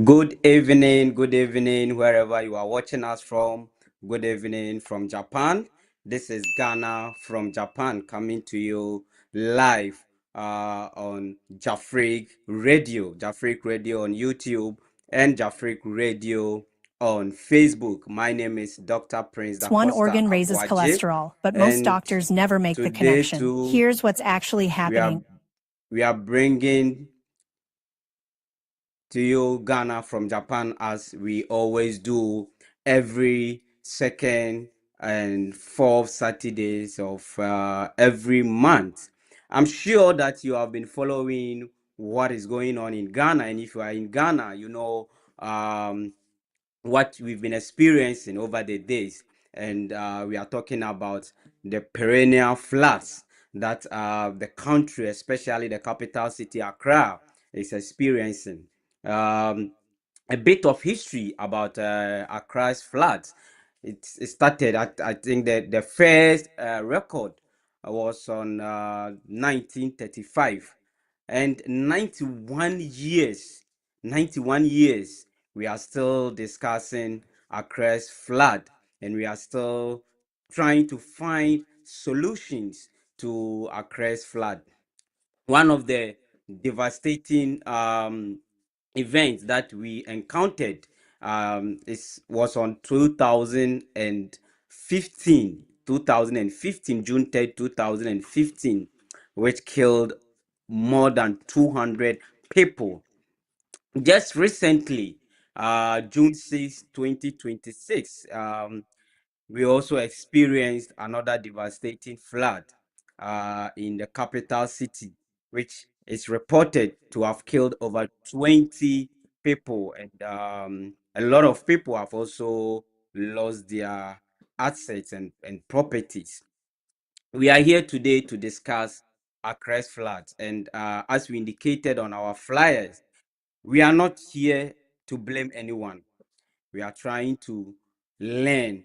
Good evening, wherever you are watching us from. Good evening from Japan. This is Ghana from Japan coming to you live on Jafric Radio on YouTube, and Jafric Radio on Facebook. My name is Dr. Prince One DACOSTA organ raises ABOAGYE, cholesterol, but most and doctors never make the today connection. too Here's what's actually we are happening. we are bringing to you Ghana from Japan, as we always do every second and fourth Saturdays of every month. I'm sure that you have been following what is going on in Ghana, and if you are in Ghana, you know what we've been experiencing over the days. And we are talking about the perennial floods that the country, especially the capital city Accra, is experiencing. Um, a bit of history about Accra's floods. It started, I think, that the first record was on 1935, and 91 years we are still discussing Accra's flood, and we are still trying to find solutions to Accra's flood. One of the devastating events that we encountered was on 2015, June 3rd, 2015, which killed more than 200 people. Just recently, June 6, 2026, we also experienced another devastating flood in the capital city, which is reported to have killed over 20 people, and a lot of people have also lost their assets and properties. We are here today to discuss Accra's floods, and as we indicated on our flyers, we are not here to blame anyone. We are trying to learn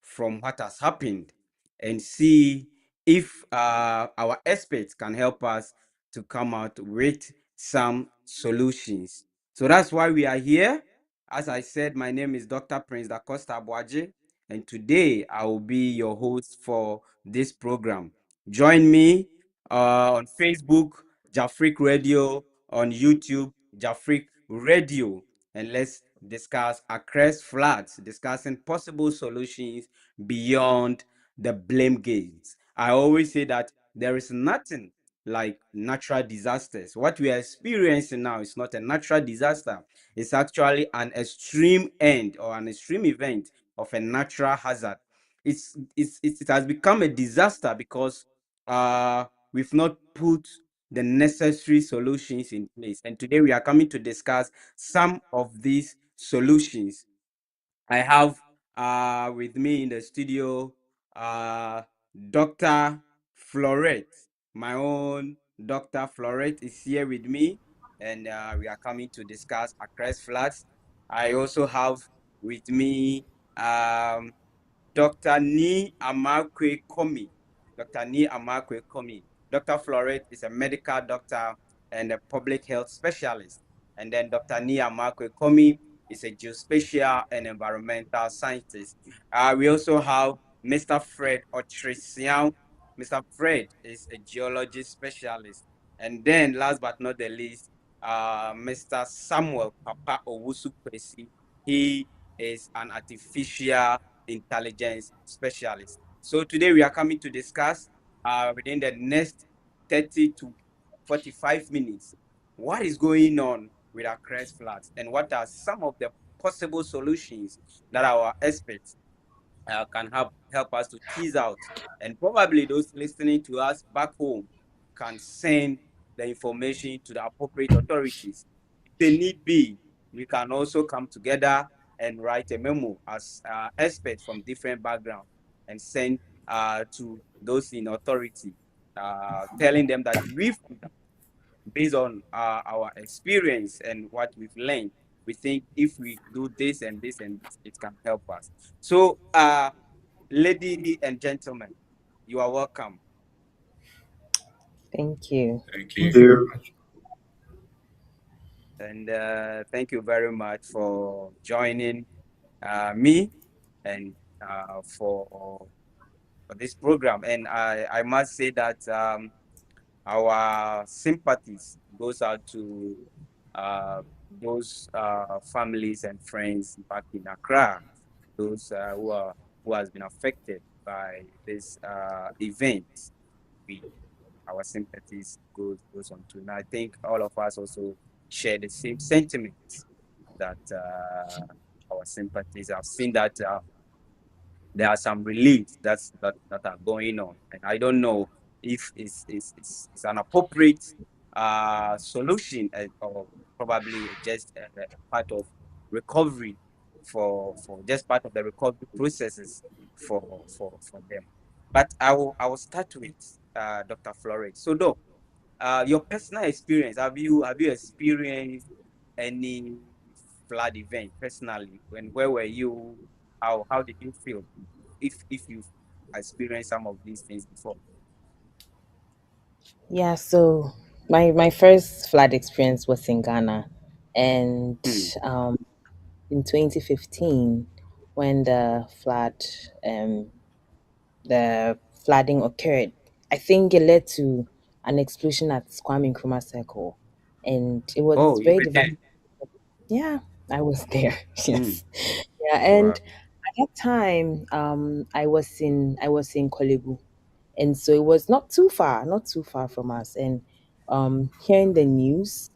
from what has happened and see if our experts can help us to come out with some solutions. So that's why we are here. As I said, my name is Dr. Prince DACOSTA ABOAGYE, and today I will be your host for this program. Join me on Facebook, Jafric Radio, on YouTube, Jafric Radio, and let's discuss Accra's floods, discussing possible solutions beyond the blame games. I always say that there is nothing like natural disasters. What we are experiencing now is not a natural disaster. It's actually an extreme end or an extreme event of a natural hazard. It has become a disaster because we've not put the necessary solutions in place. And today we are coming to discuss some of these solutions. I have with me in the studio uh, Dr. Florette. My own Dr. Florette is here with me, and we are coming to discuss Accra's floods. I also have with me um, Dr. Ni Amakwe Komi. Dr. Ni Amakwe Komi. Dr. Florette is a medical doctor and a public health specialist. And then Dr. Ni Amakwe Komi is a geospatial and environmental scientist. We also have Mr. Fred Otrisian. Mr. Fred is a geologist specialist. And then last but not the least, Mr. Samuel Papa Owusu Kwesi. He is an artificial intelligence specialist. So today we are coming to discuss within the next 30 to 45 minutes what is going on with our crest floods and what are some of the possible solutions that our experts can help us to tease out, and probably those listening to us back home can send the information to the appropriate authorities. If they need be, we can also come together and write a memo as experts from different backgrounds and send to those in authority, telling them that we've, based on our experience and what we've learned, we think if we do this and this and this, it can help us. So ladies and gentlemen, you are welcome. Thank you. Thank you. And thank you very much for joining me and for this program. And I must say that our sympathies goes out to uh, those families and friends back in Accra, those who has been affected by this event. We our sympathies goes on to. And I think all of us also share the same sentiments that our sympathies. I've seen that there are some reliefs that are going on, and I don't know if it's an appropriate solution or probably just a part of recovery for just part of the recovery processes for them. But I will start with Dr. Flores. So, Doc, your personal experience, have you experienced any flood event personally? Where were you? How did you feel? If you've experienced some of these things before. Yeah, so my first flood experience was in Ghana, and Hmm. um, in 2015, when um, the flooding occurred, I think it led to an explosion at Kwame Nkrumah Circle, and it was Oh, you very were there. devastating. Yeah, I was there. Hmm. Yes, yeah, and Wow. at that time, I was in Kolebu, and so it was not too far from us. And hearing the news,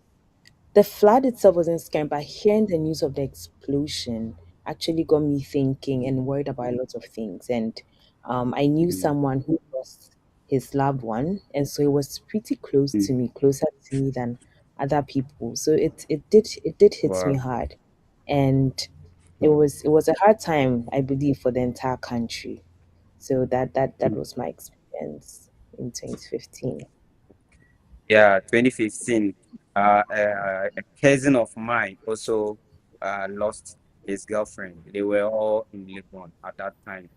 the flood itself wasn't scary, but hearing the news of the explosion actually got me thinking and worried about a lot of things. And I knew Hmm. someone who lost his loved one, and so it was pretty close Hmm. to me, closer to me than other people. So it did hit me Wow. hard, and it Wow. was it was a hard time, I believe, for the entire country. So that Hmm. was my experience in 2015. Yeah, 2015. A cousin of mine also lost his girlfriend. They were all in Lebanon at that time,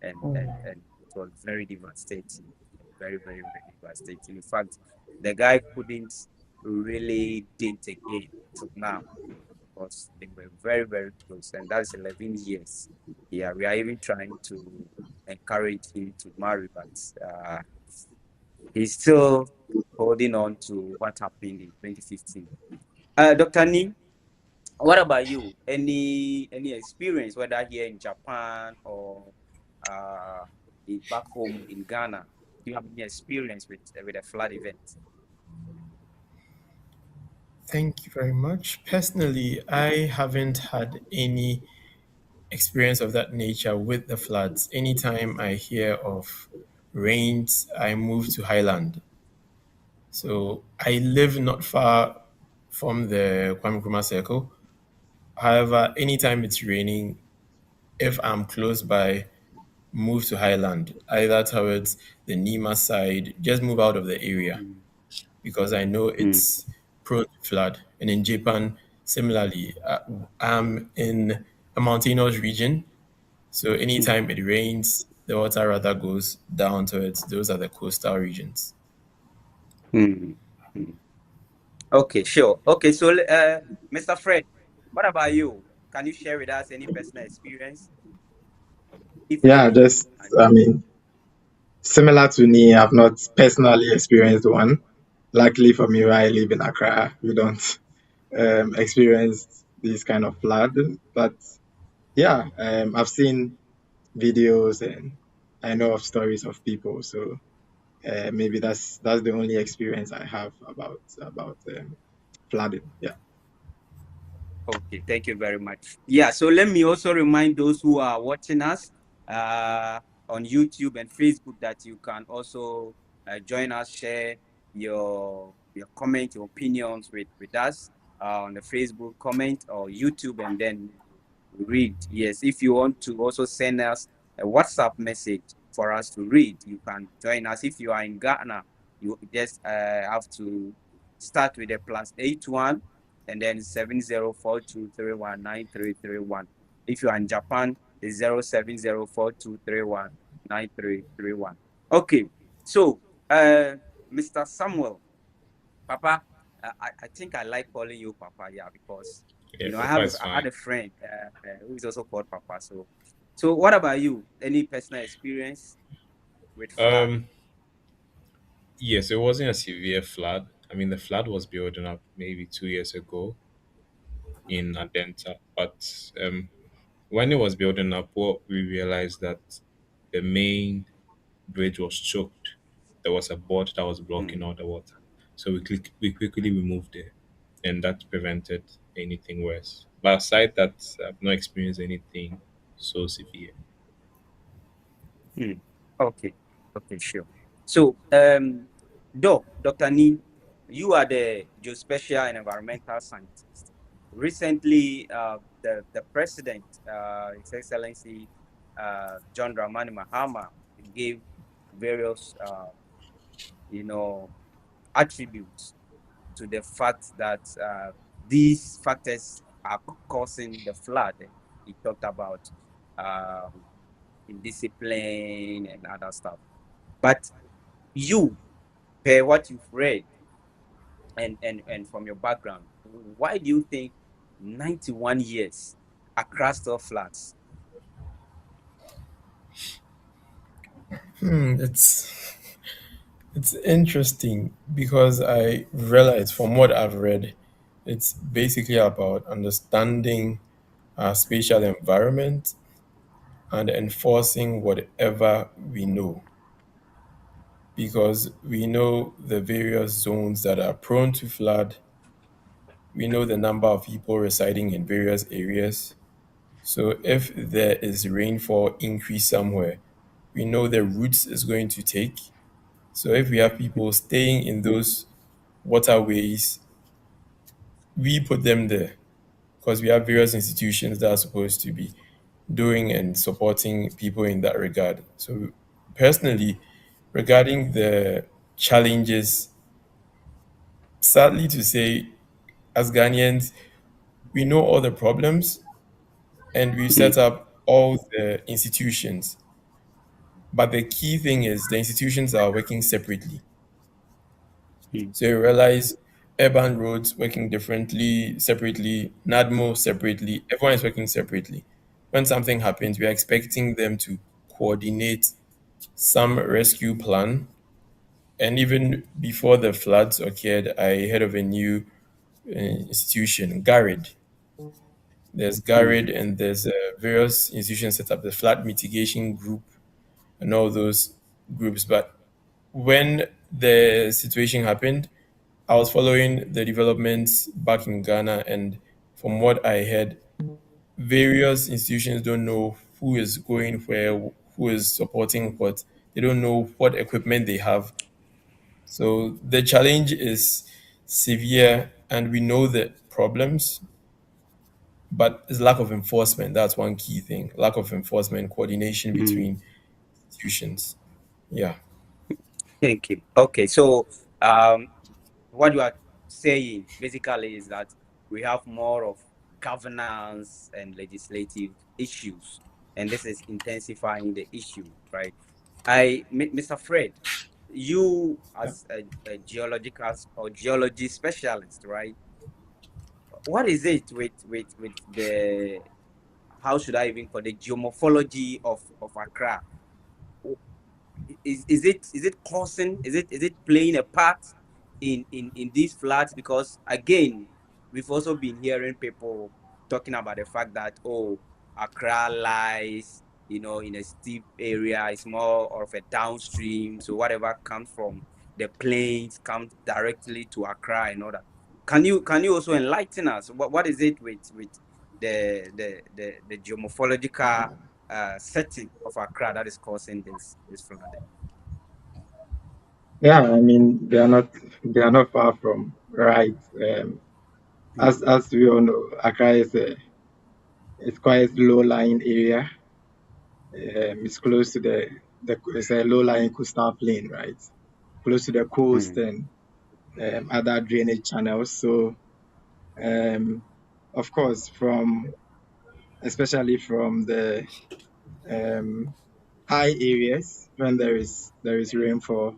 and it was very devastating, very devastating. In fact, the guy couldn't really date again till now because they were very close, and that's 11 years. Yeah, we are even trying to encourage him to marry, but he's still holding on to what happened in 2015. Dr. Ni, what about you? Any experience, whether here in Japan or uh, back home in Ghana? Do you have any experience with a flood event? Thank you very much. Personally, I haven't had any experience of that nature with the floods. Anytime I hear of rains, I move to Highland. So I live not far from the Kwame Nkrumah Circle. However, anytime it's raining, if I'm close by, move to Highland, either towards the Nima side, just move out of the area Mm, because I know mm, it's prone to flood. And in Japan, similarly, I'm in a mountainous region. So mm, anytime it rains, the water rather goes down towards those are the coastal regions. mm, mm. Okay, sure. Okay, so Mr. Fred, what about you? Can you share with us any personal experience, if Yeah, any? just, I mean, similar to me, I've not personally experienced one. Luckily for me, where I live in Accra, we don't experience this kind of flood. But yeah, I've seen videos and I know of stories of people. So maybe that's the only experience I have about flooding. Yeah. Okay, thank you very much. Yeah, so let me also remind those who are watching us uh, on YouTube and Facebook that you can also join us, share your comment, your opinions with us on the Facebook comment or YouTube, and then read. Yes, if you want to also send us a WhatsApp message for us to read, you can join us. If you are in Ghana, you just have to start with a +81 and then 7042319331. If you are in Japan, it's 07042319331. Okay, so Mr. Samuel, Papa, I think I like calling you Papa, yeah, because Yeah, I Papa is I had fine. a friend who is also called Papa. So what about you? Any personal experience with flood? Um, yes, it wasn't a severe flood. I mean, the flood was building up maybe 2 years ago in Adenta, but when it was building up, what we realized that the main bridge was choked. There was a board that was blocking Mm, all the water, so we quickly removed it, and that prevented anything worse. But aside that, I've not experienced anything so severe. mm. Okay, okay, sure. So, Dr. Nin, you are the geospatial and environmental scientist. Recently, the president, His Excellency John Dramani Mahama, gave various, you know, attributes to the fact that these factors are causing the flood. He talked about um, indiscipline and other stuff. But you, per what you've read and from your background, why do you think 91 years across the floods? It's interesting because I realize from what I've read, it's basically about understanding our spatial environment and enforcing whatever we know. Because we know the various zones that are prone to flood, we know the number of people residing in various areas. So if there is rainfall increase somewhere, we know the routes is going to take. So if we have people staying in those waterways, we put them there because we have various institutions that are supposed to be doing and supporting people in that regard. So personally, regarding the challenges, sadly to say, as Ghanaians, we know all the problems and we set Mm, up all the institutions. But the key thing is the institutions are working separately. mm, So you realize urban roads working differently, separately, NADMO separately, everyone is working separately. When something happens, we are expecting them to coordinate some rescue plan. And even before the floods occurred, I heard of a new institution, GARID. There's mm, GARID and there's various institutions set up, the flood mitigation group and all those groups. But when the situation happened, I was following the developments back in Ghana, and from what I heard, various institutions don't know who is going where, who is supporting what. They don't know what equipment they have. So the challenge is severe, and we know the problems, but it's lack of enforcement. That's one key thing: lack of enforcement, coordination mm. between institutions. Yeah. Thank you. Okay, so um, what you are saying basically is that we have more of governance and legislative issues, and this is intensifying the issue, right? Mr. Fred, you as a geological or geology specialist, right? What is it with the, how should I even call it, geomorphology of Accra? Is it causing, is it playing a part in these floods? Because again, we've also been hearing people talking about the fact that, oh, Accra lies, in a steep area. It's more of a downstream, so whatever comes from the plains comes directly to Accra and all that. Can you also enlighten us, what is it with the geomorphological setting of Accra that is causing this flooding? Yeah, I mean they are not far from right. Hmm. As we all know, Accra is quite low lying area. It's close to the it's a low lying coastal plain, right? Close to the coast Hmm. and other drainage channels. So um, of course, from especially from the um, high areas, when there is rainfall,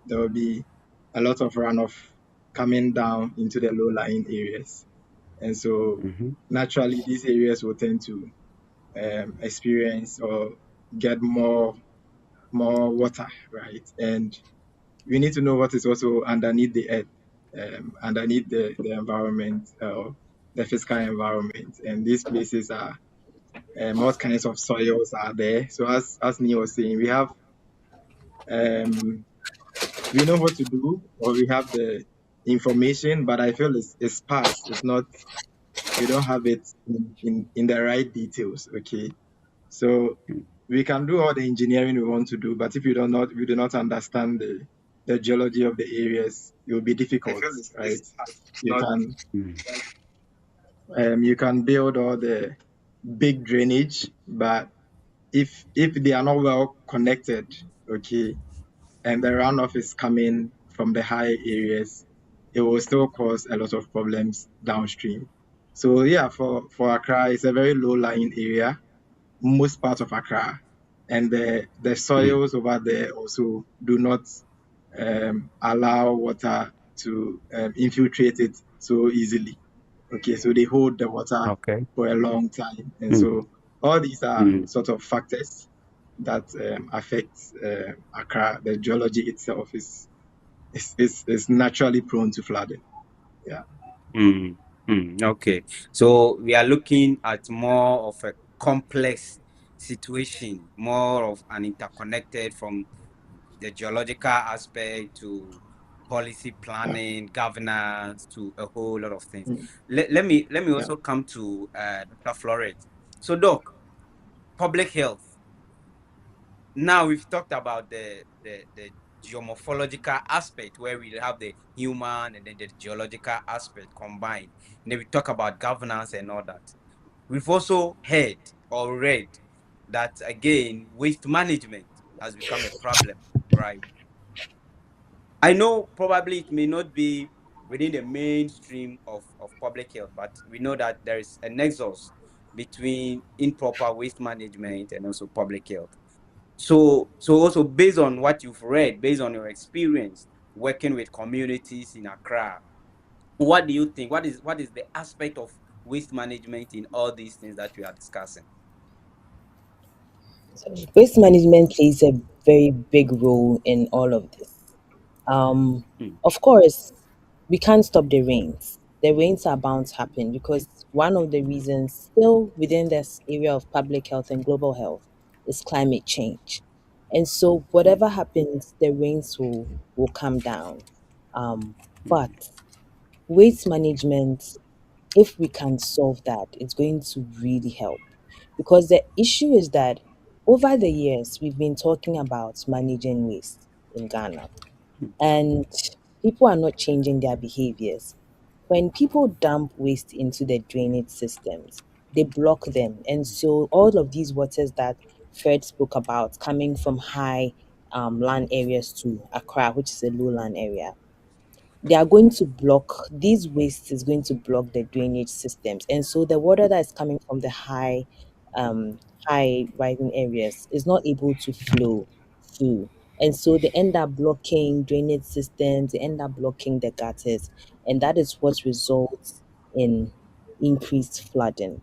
there will be a lot of runoff coming down into the low-lying areas. And so naturally, these areas will tend to experience or get more water, right? And we need to know what is also underneath the earth, underneath the environment, the physical environment. And these places are, what kinds of soils are there. So as Neil was saying, um, we know what to do, or we have the information, but I feel it's sparse. It's not, we don't have it in the right details. Okay. So we can do all the engineering we want to do, but if we do not understand the geology of the areas, it will be difficult, right? You can you can build all the big drainage, but if they are not well connected, okay, and the runoff is coming from the high areas, it will still cause a lot of problems downstream. So yeah, for Accra, it's a very low-lying area, most parts of Accra, and the soils over there also do not allow water to infiltrate it so easily. Okay, so they hold the water Okay. for a long time, and so all these are sort of factors that affect Accra. The geology itself is naturally prone to flooding. Yeah. Okay, so we are looking at more of a complex situation, more of an interconnected from the geological aspect to policy Yeah. planning, governance, to a whole lot of things. Mm. Let me Yeah. also come to Dr. Flores. So, Doc, public health. Now we've talked about the geomorphological aspect where we have the human and then the geological aspect combined. And then we talk about governance and all that. We've also heard or read that again, waste management has become a problem, right? I know probably it may not be within the mainstream of public health, but we know that there is a nexus between improper waste management and also public health. So also based on what you've read, based on your experience working with communities in Accra, what do you think? What is the aspect of waste management in all these things that we are discussing? So waste management plays a very big role in all of this. Of course, we can't stop the rains. The rains are bound to happen because one of the reasons, still within this area of public health and global health, is climate change. And so, whatever happens, the rains will come down. But waste management, if we can solve that, it's going to really help. Because the issue is that over the years, we've been talking about managing waste in Ghana, and people are not changing their behaviors. When people dump waste into the drainage systems, they block them. And so all of these waters that Fred spoke about coming from high land areas to Accra, which is a lowland area, they are going to block, these wastes is going to block the drainage systems, and so the water that is coming from the um high rising areas is not able to flow through, and so they end up blocking drainage systems, they end up blocking the gutters, and that is what results in increased flooding.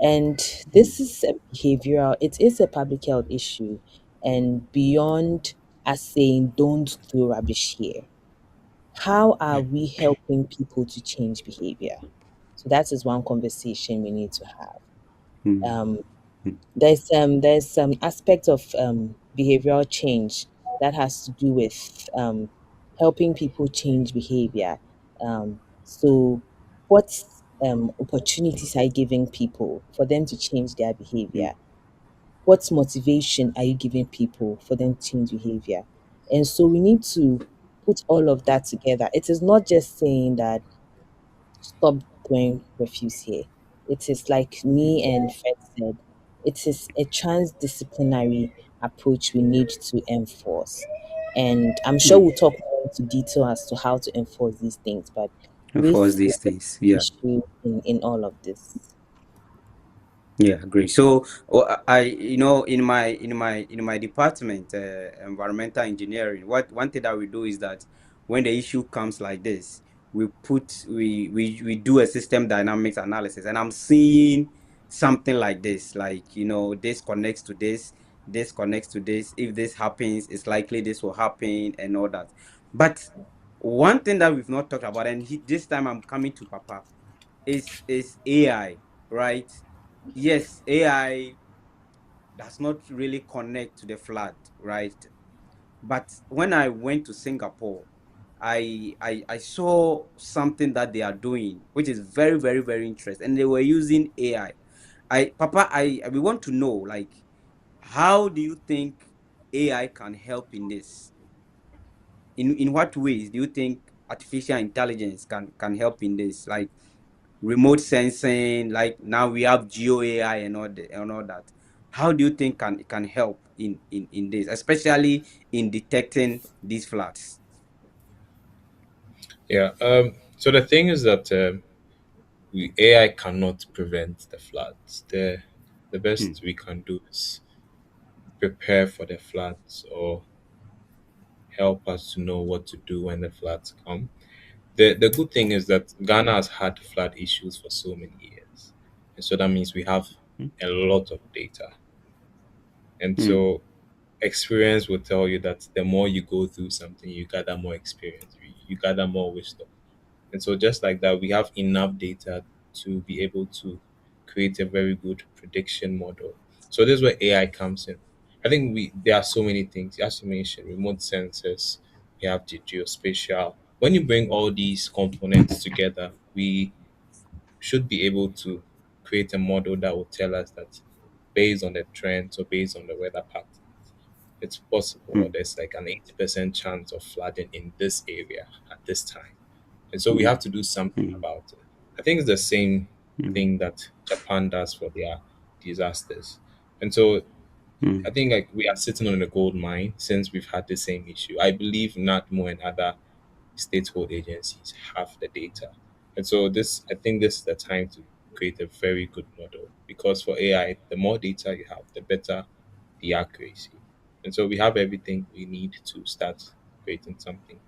And this is a behavioral, it is a public health issue, and beyond us saying don't throw rubbish here, how are we helping people to change behavior? So that is one conversation we need to have. Um, there's some aspect of behavioral change that has to do with helping people change behavior. So, what opportunities are you giving people for them to change their behavior? What motivation are you giving people for them to change behavior? And so we need to put all of that together. It is not just saying that stop throwing refuse here. It is like me and Fred said, it is a transdisciplinary approach we need to enforce. And I'm sure we'll talk more into detail as to how to enforce these things, but For waste is these an things, yeah. issue in all of this. Yeah, great. So, I, in my department, environmental engineering, what one thing that we do is that when the issue comes like this, we do a system dynamics analysis, and I'm seeing something like this, like, this connects to this, this connects to this. If this happens, it's likely this will happen and all that. But one thing that we've not talked about, and this time I'm coming to Papa, is AI, right? Yes, AI does not really connect to the flood, right? But when I went to Singapore, I saw something that they are doing, which is very, very, very interesting. And they were using AI. Papa, we want to know, like, how do you think AI can help in this? In what ways do you think artificial intelligence can help in this? Like remote sensing, like now we have geo AI and all that. How do you think can help in this, especially in detecting these floods? Yeah. So the thing is that AI cannot prevent the floods. The Hmm, best we can do is prepare for the floods or help us to know what to do when the floods come. The good thing is that Ghana has had flood issues for so many years. And so that means we have hmm, a lot of data. And hmm, so experience will tell you that the more you go through something, you gather more experience, you gather more wisdom. And so just like that, we have enough data to be able to create a very good prediction model. So this is where AI comes in. I think we there are so many things. As you mentioned, remote sensors, we have the geospatial. When you bring all these components together, we should be able to create a model that will tell us that based on the trends or based on the weather pattern, it's possible or hmm, there's like an 80% chance of flooding in this area at this time. And so we hmm, have to do something hmm, about it. I think it's the same hmm, thing that Japan does for their disasters. And so hmm, I think like we are sitting on a gold mine since we've had the same issue. I believe NATMO and other state-hold agencies have the data. And so I think this is the time to create a very good model because for AI, the more data you have, the better the accuracy. And so we have everything we need to start creating something.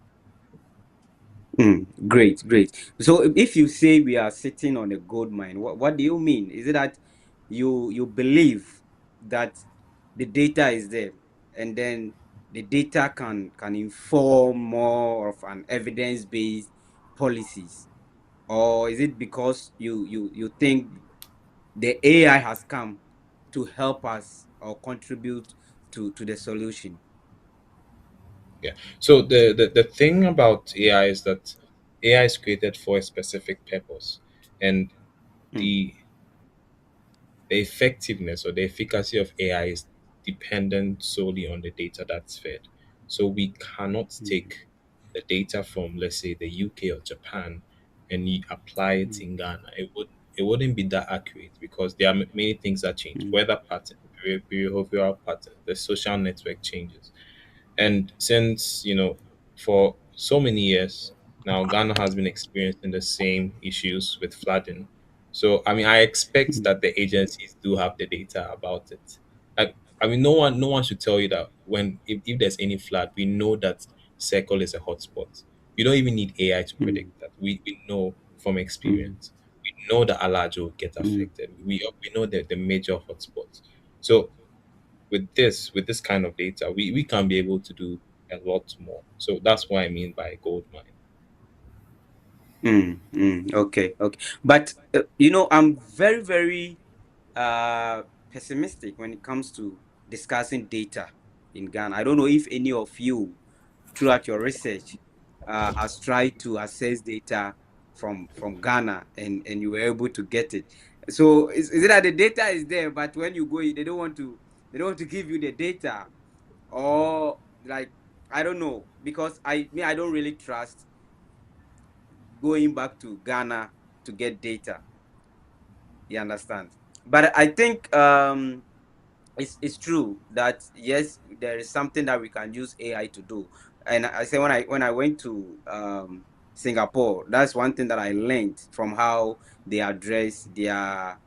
hmm. Great, great. So if you say we are sitting on a gold mine, what do you mean? Is it that you believe that the data is there, and then the data can inform more of an evidence-based policies? Or is it because you think the AI has come to help us or contribute to the solution? Yeah. So the thing about AI is that AI is created for a specific purpose. And Hmm, the the effectiveness or the efficacy of AI is dependent solely on the data that's fed. So we cannot hmm, take the data from, let's say, the UK or Japan and you apply it hmm, in Ghana. It wouldn't be that accurate because there are many things that change. hmm, Weather pattern, behavioral pattern, the social network changes. And since, for so many years now, Ghana has been experiencing the same issues with flooding. So, I mean, I expect hmm, that the agencies do have the data about it. I mean, no one should tell you that if there's any flood, we know that Circle is a hotspot. You don't even need AI to hmm, predict that. We know from hmm, experience. We know that Alajo will get hmm. affected. We know that the major hotspots. So with this kind of data, we can be able to do a lot more. So that's what I mean by gold mine. Okay, okay. But I'm very, very pessimistic when it comes to discussing data in Ghana. I don't know if any of you, throughout your research, has tried to access data from Ghana, and you were able to get it. So is it that the data is there, but when you go, they don't want to give you the data, or like, I don't know, because I don't really trust going back to Ghana to get data. You understand? But I think it's true that yes, there is something that we can use AI to do. And I say when I went to Singapore, that's one thing that I learned from how they address their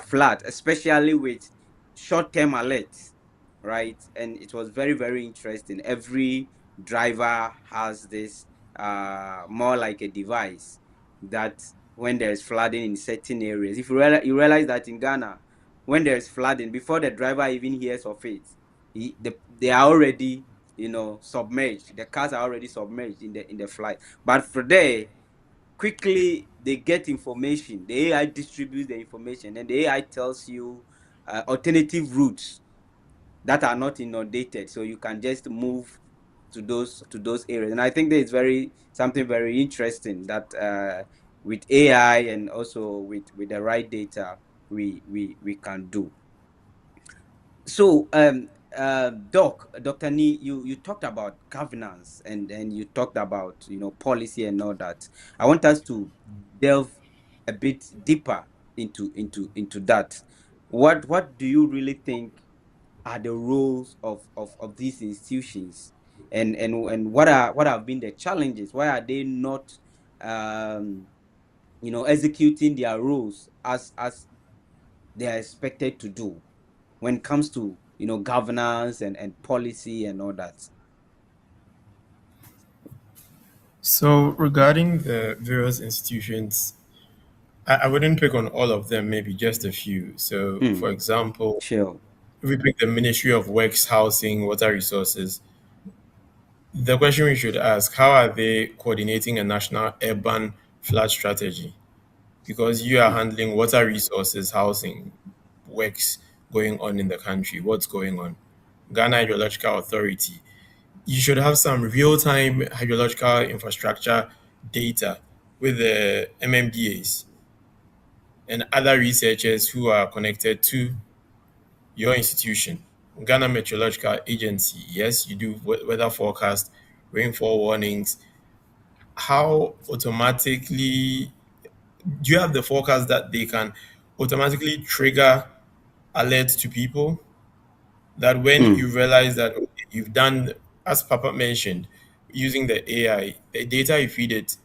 flood, especially with short-term alerts, right? And it was very, very interesting. Every driver has this more like a device that when there's flooding in certain areas, if you realize that in Ghana, when there's flooding, before the driver even hears of it, they are already, submerged. The cars are already submerged in the flood. But for there, quickly they get information. The AI distributes the information, and the AI tells you alternative routes that are not inundated, so you can just move to those areas. And I think that is very something very interesting that with AI and also with the right data we can do. So Dr. Nee, you talked about governance, and you talked about policy and all that. I want us to delve a bit deeper into that. What do you really think are the roles of these institutions, and what have been the challenges? Why are they not executing their roles as they are expected to do when it comes to governance and policy and all that? So, regarding the various institutions, I wouldn't pick on all of them, maybe just a few. So, for Hmm. example, Sure. if we pick the Ministry of Works, Housing, Water Resources, the question we should ask, how are they coordinating a national urban flood strategy? Because you are Hmm. handling water resources, housing, works going on in the country. What's going on? Ghana Hydrological Authority. You should have some real time hydrological infrastructure data with the MMDAs and other researchers who are connected to your institution. Ghana Meteorological Agency, yes, you do weather forecast, rainfall warnings. How automatically do you have the forecast that they can automatically trigger alerts to people that when Hmm. you realize that okay, you've done, as Papa mentioned, using the AI, the data you feed it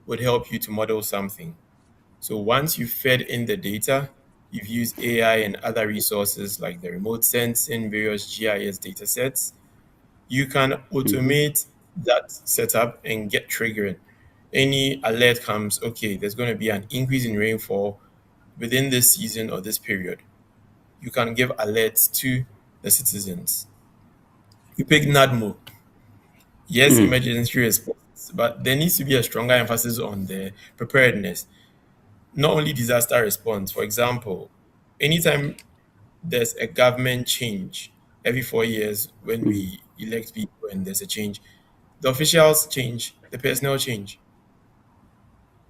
would help you to model something. So once you've fed in the data, you've used AI and other resources like the remote sensing, various GIS data sets, you can Mm-hmm. automate that setup and get triggering. Any alert comes, okay, there's going to be an increase in rainfall within this season or this period. You can give alerts to the citizens. You pick NADMO. Yes, Hmm. emergency response, but there needs to be a stronger emphasis on the preparedness, not only disaster response. For example, anytime there's a government change every 4 years when Hmm. we elect people and there's a change, the officials change, the personnel change.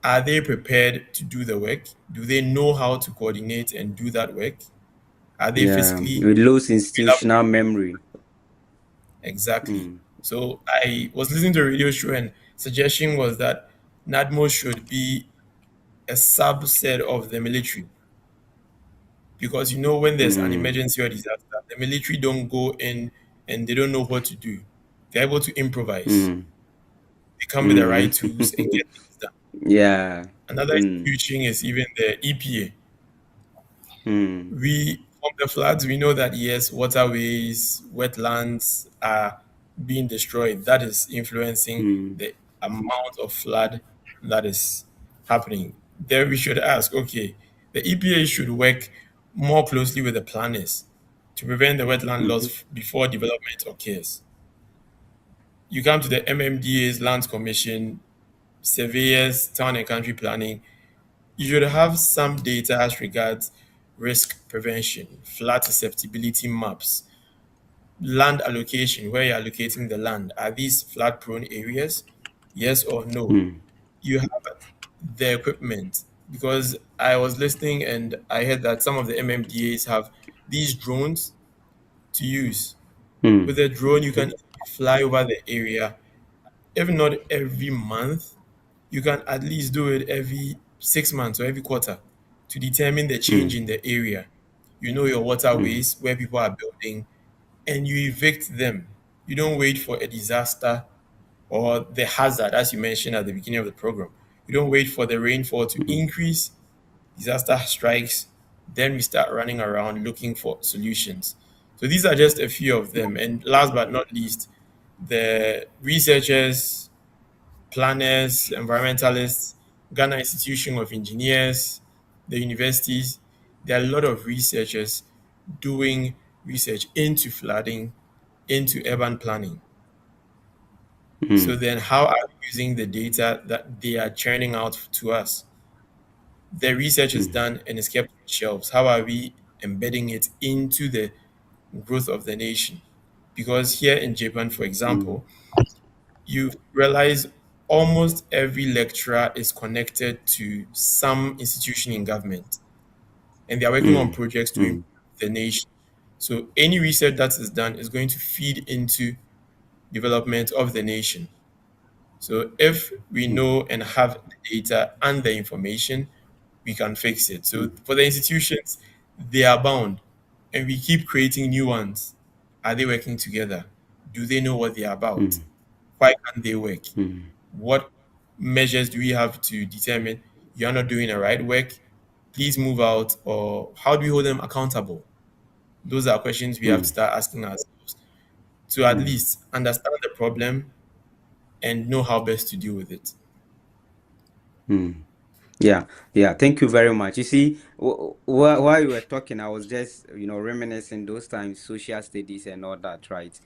Are they prepared to do the work? Do they know how to coordinate and do that work? Are they Yeah, physically we lose available? institutional memory. Exactly. Hmm. So I was listening to a radio show and suggestion was that NADMO should be a subset of the military because when there's an Hmm. emergency or disaster, the military don't go in and they don't know what to do. They're able to improvise. Hmm. They come with the Hmm. right tools and get things done. Yeah. Another Hmm. huge thing is even the EPA. Hmm. We from the floods, we know that yes, waterways, wetlands are being destroyed. That is influencing Hmm. the amount of flood that is happening. There we should ask, okay, the EPA should work more closely with the planners to prevent the wetland Mm-hmm. loss before development occurs. You come to the MMDA's Lands Commission, surveyors, town and country planning, you should have some data as regards risk prevention, flood susceptibility maps, land allocation, where you're allocating the land. Are these flood prone areas? Yes or no? Hmm. You have the equipment because I was listening and I heard that some of the MMDAs have these drones to use. Hmm. With a drone, you can fly over the area, if not every month, you can at least do it every 6 months or every quarter to determine the change Hmm. in the area. You know your Hmm. waterways where people are building and you evict them. You don't wait for a disaster or the hazard, as you mentioned at the beginning of the program. You don't wait for the rainfall to Hmm. increase, disaster strikes, then we start running around looking for solutions. So these are just a few of them. And last but not least, the researchers planners, environmentalists, Ghana Institution of Engineers, the universities. There are a lot of researchers doing research into flooding, into urban planning. So mm, then how are we using the data that they are churning out to us? The research is mm, done and is kept on shelves. How are we embedding it into the growth of the nation? Because here in Japan, for mm, example, you realize almost every lecturer is connected to some institution in government, and they are working on mm, projects to improve mm, the nation. So any research that is done is going to feed into development of the nation. So if we mm, know and have the data and the information, we can fix it. So mm, for the institutions, they are bound, and we keep creating new ones. Are they working together? Do they know what they are about? mm, Why can't they work? mm, What measures do we have to determine you're not doing the right work? Please move out, or how do we hold them accountable? Those are questions we have to mm, start asking ourselves to at mm, least understand the problem and know how best to deal with it. mm. Yeah, yeah. Thank you very much. You see, while you were talking, I was just, reminiscing those times, social studies and all that, right?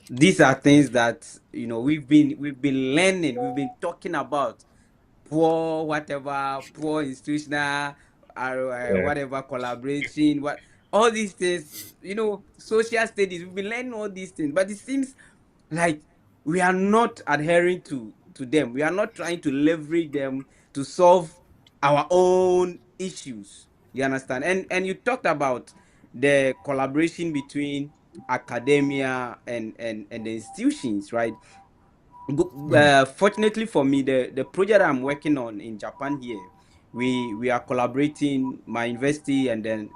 These are things that, we've been learning, we've been talking about poor whatever, poor institutional, Yeah. whatever collaboration, what all these things, social studies. We've been learning all these things, but it seems like we are not adhering to them. We are not trying to leverage them to solve our own issues. You understand? And you talked about the collaboration between academia and the institutions, right? Fortunately for me, the project I'm working on in Japan here, we are collaborating, my university and then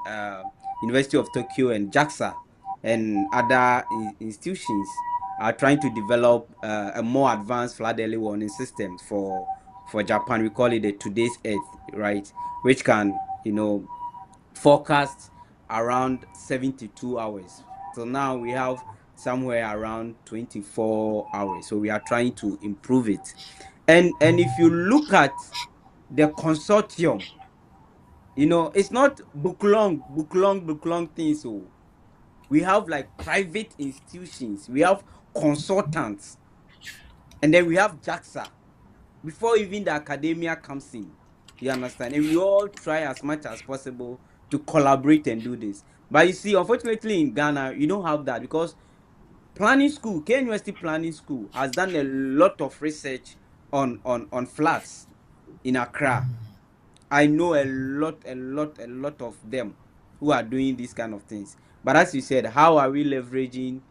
University of Tokyo and JAXA and other institutions are trying to develop a more advanced flood early warning system for Japan. We call it the today's Earth, right? Which can, forecast around 72 hours. So now we have somewhere around 24 hours. So we are trying to improve it. And if you look at the consortium, it's not book long things. So we have like private institutions, we have consultants, and then we have JAXA before even the academia comes in. You understand? And we all try as much as possible to collaborate and do this. But you see, unfortunately in Ghana, you don't have that because planning school, K University Planning School, has done a lot of research on floods in Accra. I know a lot of them who are doing these kind of things. But as you said, how are we leveraging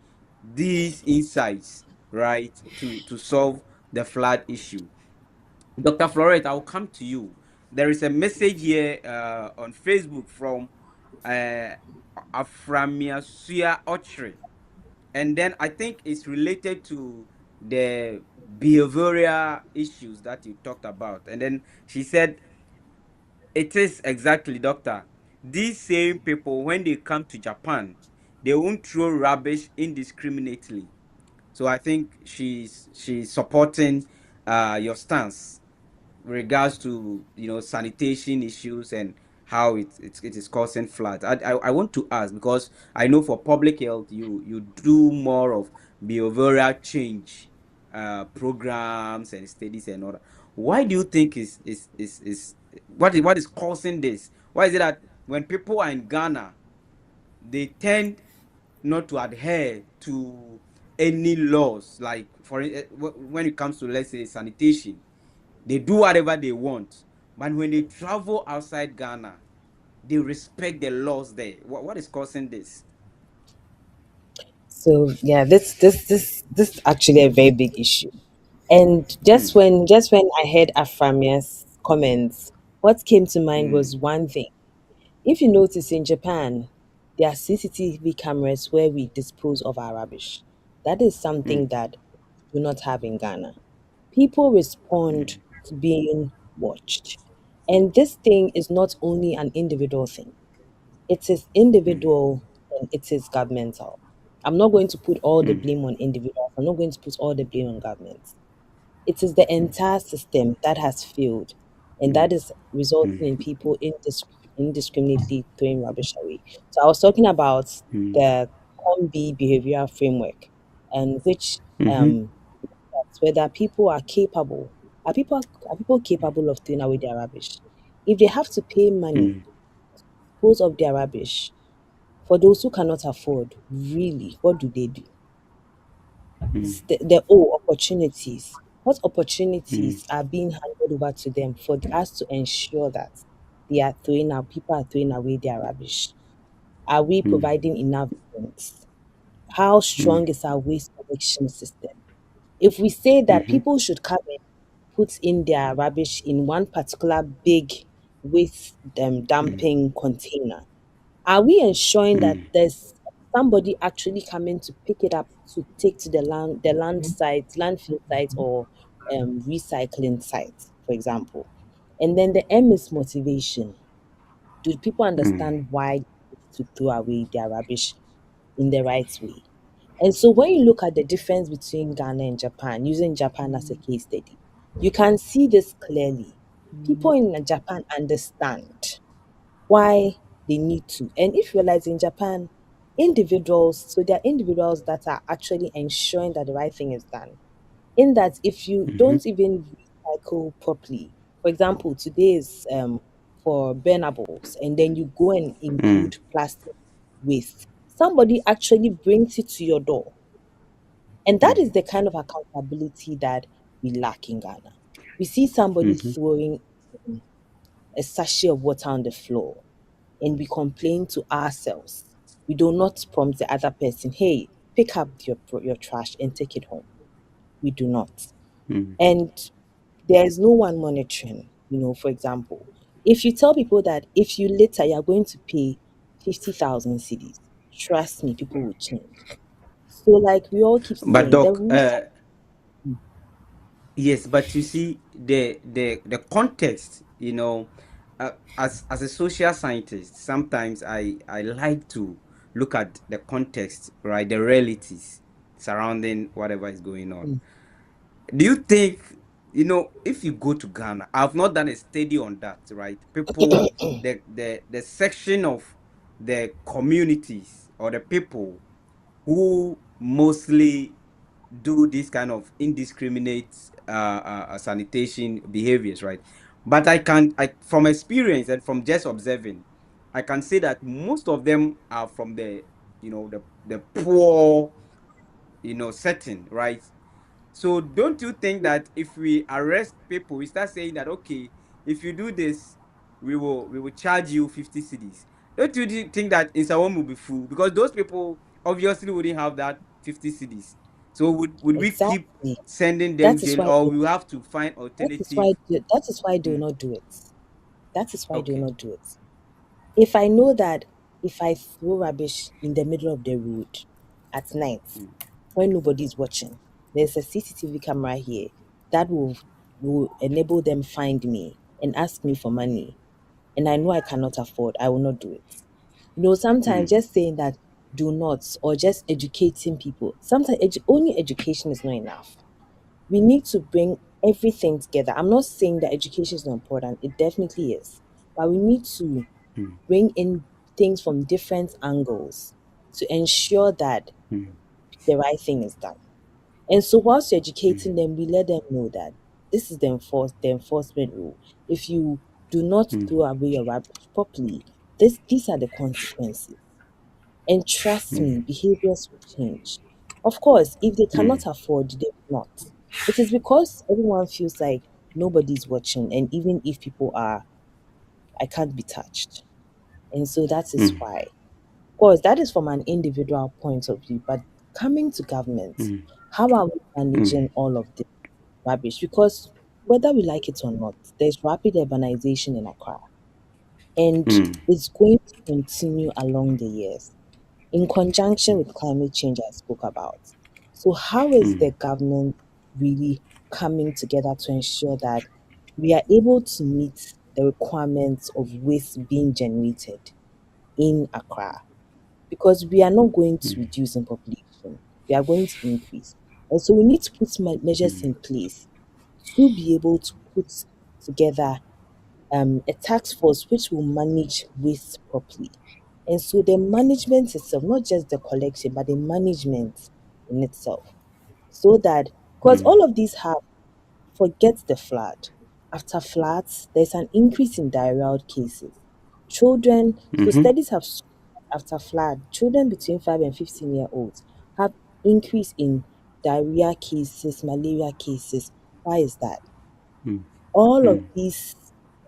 these insights, right, to solve the flood issue? Dr. Florette, I'll come to you. There is a message here on Facebook from uh, Aframiasuya Ochre. And then I think it's related to the behavioral issues that you talked about. And then she said, it is exactly, doctor. These same people, when they come to Japan, they won't throw rubbish indiscriminately. So I think she's supporting your stance regards to sanitation issues and how it is causing floods. I want to ask because I know for public health you do more of behavioral change programs and studies and all that. Why do you think is what is causing this? Why is it that when people are in Ghana they tend not to adhere to any laws, like when it comes to, let's say, sanitation, they do whatever they want, but when they travel outside Ghana they respect the laws there? What is causing this? So yeah, this actually a very big issue. And just Mm, when I heard Aframia's comments, what came to mind mm, was one thing. If you notice in Japan, there are CCTV cameras where we dispose of our rubbish. That is something mm, that we do not have in Ghana. People respond mm, to being watched. And this thing is not only an individual thing. It is mm, individual and it is governmental. I'm not going to put all the mm, blame on individuals. I'm not going to put all the blame on governments. It is the entire system that has failed, and that is resulting in mm, people indiscriminately throwing rubbish away. So I was talking about mm, the COMBI behavioral framework, and which mhm, um that's whether people are capable. Are people capable of throwing away their rubbish? If they have to pay money mm, to dispose of their rubbish, for those who cannot afford, really, what do they do? mm, Opportunities. What mm, opportunities are being handed over to them for us to ensure that people are throwing away their rubbish? Are we mm, providing enough funds? How mm, strong is our waste collection system? If we say that mhm, people should come and put in their rubbish in one particular big waste dumping container, are we ensuring that mm, there's somebody actually coming to pick it up to take to the land site, landfill site, or recycling site, for example? And then the M is motivation. Do people mm, understand why they need to throw away their rubbish in the right way? And so when you look at the difference between Ghana and Japan, using Japan as a case study, you can see this clearly. People in Japan understand why they need to. And if you realize in Japan, so there are individuals that are actually ensuring that the right thing is done. In that, if you mhm, don't even recycle properly, for example, today is for burnables, and then you go and mm, include plastic waste, somebody actually brings it to your door. And that is mm, the kind of accountability that we lack in Ghana. We see somebody mhm, throwing a sachet of water on the floor and we complain to ourselves. We do not prompt the other person, hey, pick up your trash and take it home. We do not. mm, And there's no one monitoring. For example, if you tell people that if you later you're going to pay 50,000 cedis, trust me, people will change. So, like we all keep but saying, the doc, rules. yes, but you see the context, as a social scientist, sometimes I like to look at the context, right? The realities surrounding whatever is going on. Mm, Do you think, if you go to Ghana, I've not done a study on that, right? People, the section of the communities or the people who mostly do this kind of indiscriminate sanitation behaviors, right? But from experience and from just observing, I can say that most of them are from the poor, setting, right? So don't you think that if we arrest people, we start saying that, okay, if you do this, we will charge you 50 cedis. Don't you think that Insawam will be full? Because those people obviously wouldn't have that 50 cedis. So would we keep exactly. sending them That is jail, why or they, we will have to find that is why alternative? that is why they will Mm, not do it. That is why they will okay. not do it. If I know that if I throw rubbish in the middle of the road at night Mm, when nobody's watching, there's a CCTV camera here that will enable them find me and ask me for money, and I know I cannot afford, I will not do it. Sometimes mm, just saying that do not, or just educating people. Sometimes only education is not enough. We need to bring everything together. I'm not saying that education is not important, it definitely is. But we need to mm, bring in things from different angles to ensure that mm, the right thing is done. And so, whilst you're mm, educating them, we let them know that this is the enforcement rule. If you do not mm, throw away your rubbish properly, these are the consequences. And trust me, mm, behaviors will change. Of course, if they mm, cannot afford, they will not. It is because everyone feels like nobody's watching, and even if people are, I can't be touched. And so that is mm, why. Of course, that is from an individual point of view, but coming to government, mm, how are we managing mm, all of this rubbish? Because whether we like it or not, there's rapid urbanization in Accra, and mm, it's going to continue along the years in conjunction with climate change I spoke about. So, how is mm, the government really coming together to ensure that we are able to meet the requirements of waste being generated in Accra? Because we are not going to mm, reduce in population, we are going to increase. And so we need to put measures mm, in place. to be able to put together a task force which will manage waste properly. And so the management itself, not just the collection, but the management in itself, so that because all of these have forget the flood. After floods, there's an increase in diarrheal cases. Children, so Mm-hmm. studies have shown that after flood, children between 5 and 15-year-olds have increase in diarrhea cases, malaria cases. Why is that? All of these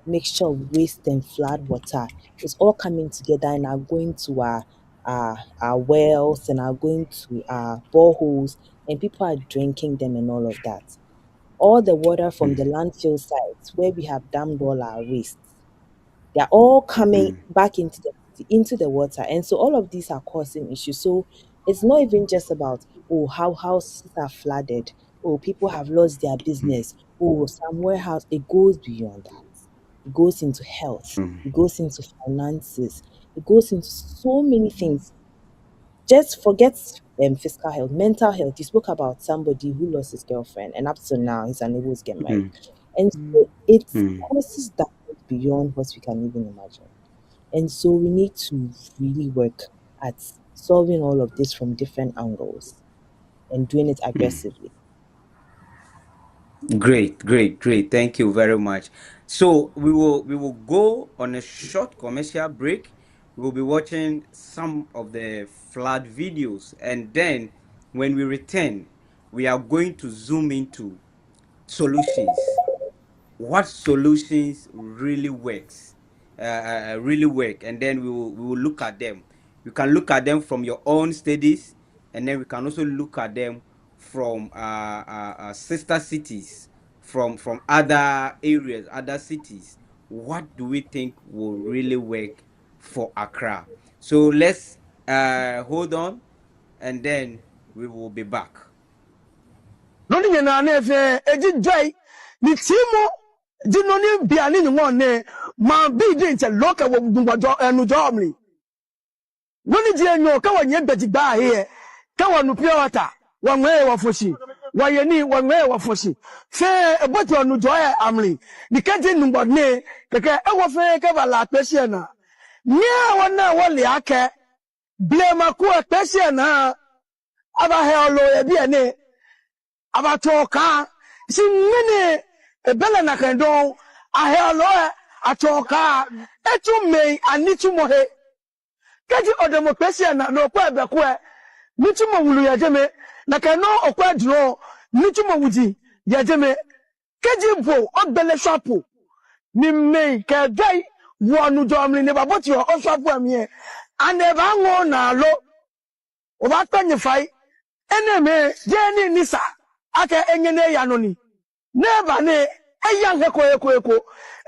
mixture of waste and flood water is all coming together and are going to our wells and are going to our boreholes, and people are drinking them and all of that. All the water from the landfill sites where we have dumped all our wastes, they're all coming back into the water. And so all of these are causing issues. So it's not even just about how houses are flooded, people have lost their business, some warehouse. It goes beyond that. It goes into health, it goes into finances, it goes into so many things. Just forget physical health, mental health. You spoke about somebody who lost his girlfriend, and up to now he's unable to get married. And so it causes that beyond what we can even imagine. And so we need to really work at solving all of this from different angles and doing it aggressively. Great, great, great. Thank you very much. So we will go on a short commercial break. We will be watching some of the flood videos, and then when we return, we are going to zoom into solutions. What solutions really work, and then we will look at them. You can look at them from your own studies, and then we can also look at them from sister cities, from other areas, other cities. What do we think will really work for Accra? So let's hold on, and then we will be back. Noni nyina na efe eji joy ni timo di noni biani ni wonne ma bi di nche loka wo gungwajo enu jomri noni di enyo ka wanye beji ba here ka wonu pure water wanwe wa foshi wayeni wanwe wa foshi fe eboti onu joy amri di kenti numbodne keke ewo fe ka bala pesie na nya wona wole ake blema ku pesie na aba he olo e bi ene abatoka singene ebele na kendo ahelo atoka etume anitumohe kaji odemocracy na no kwa bekwe nitumo wulu yajeme na kano okwa dro nitumo wuji yajeme kaji bo obele shapo ni me ka dai wonu domri ne baboti o shapo amie aneba ngo na lo o ba tanyefai eneme jeni nisa aka enyene ya no ni neba ne eya eko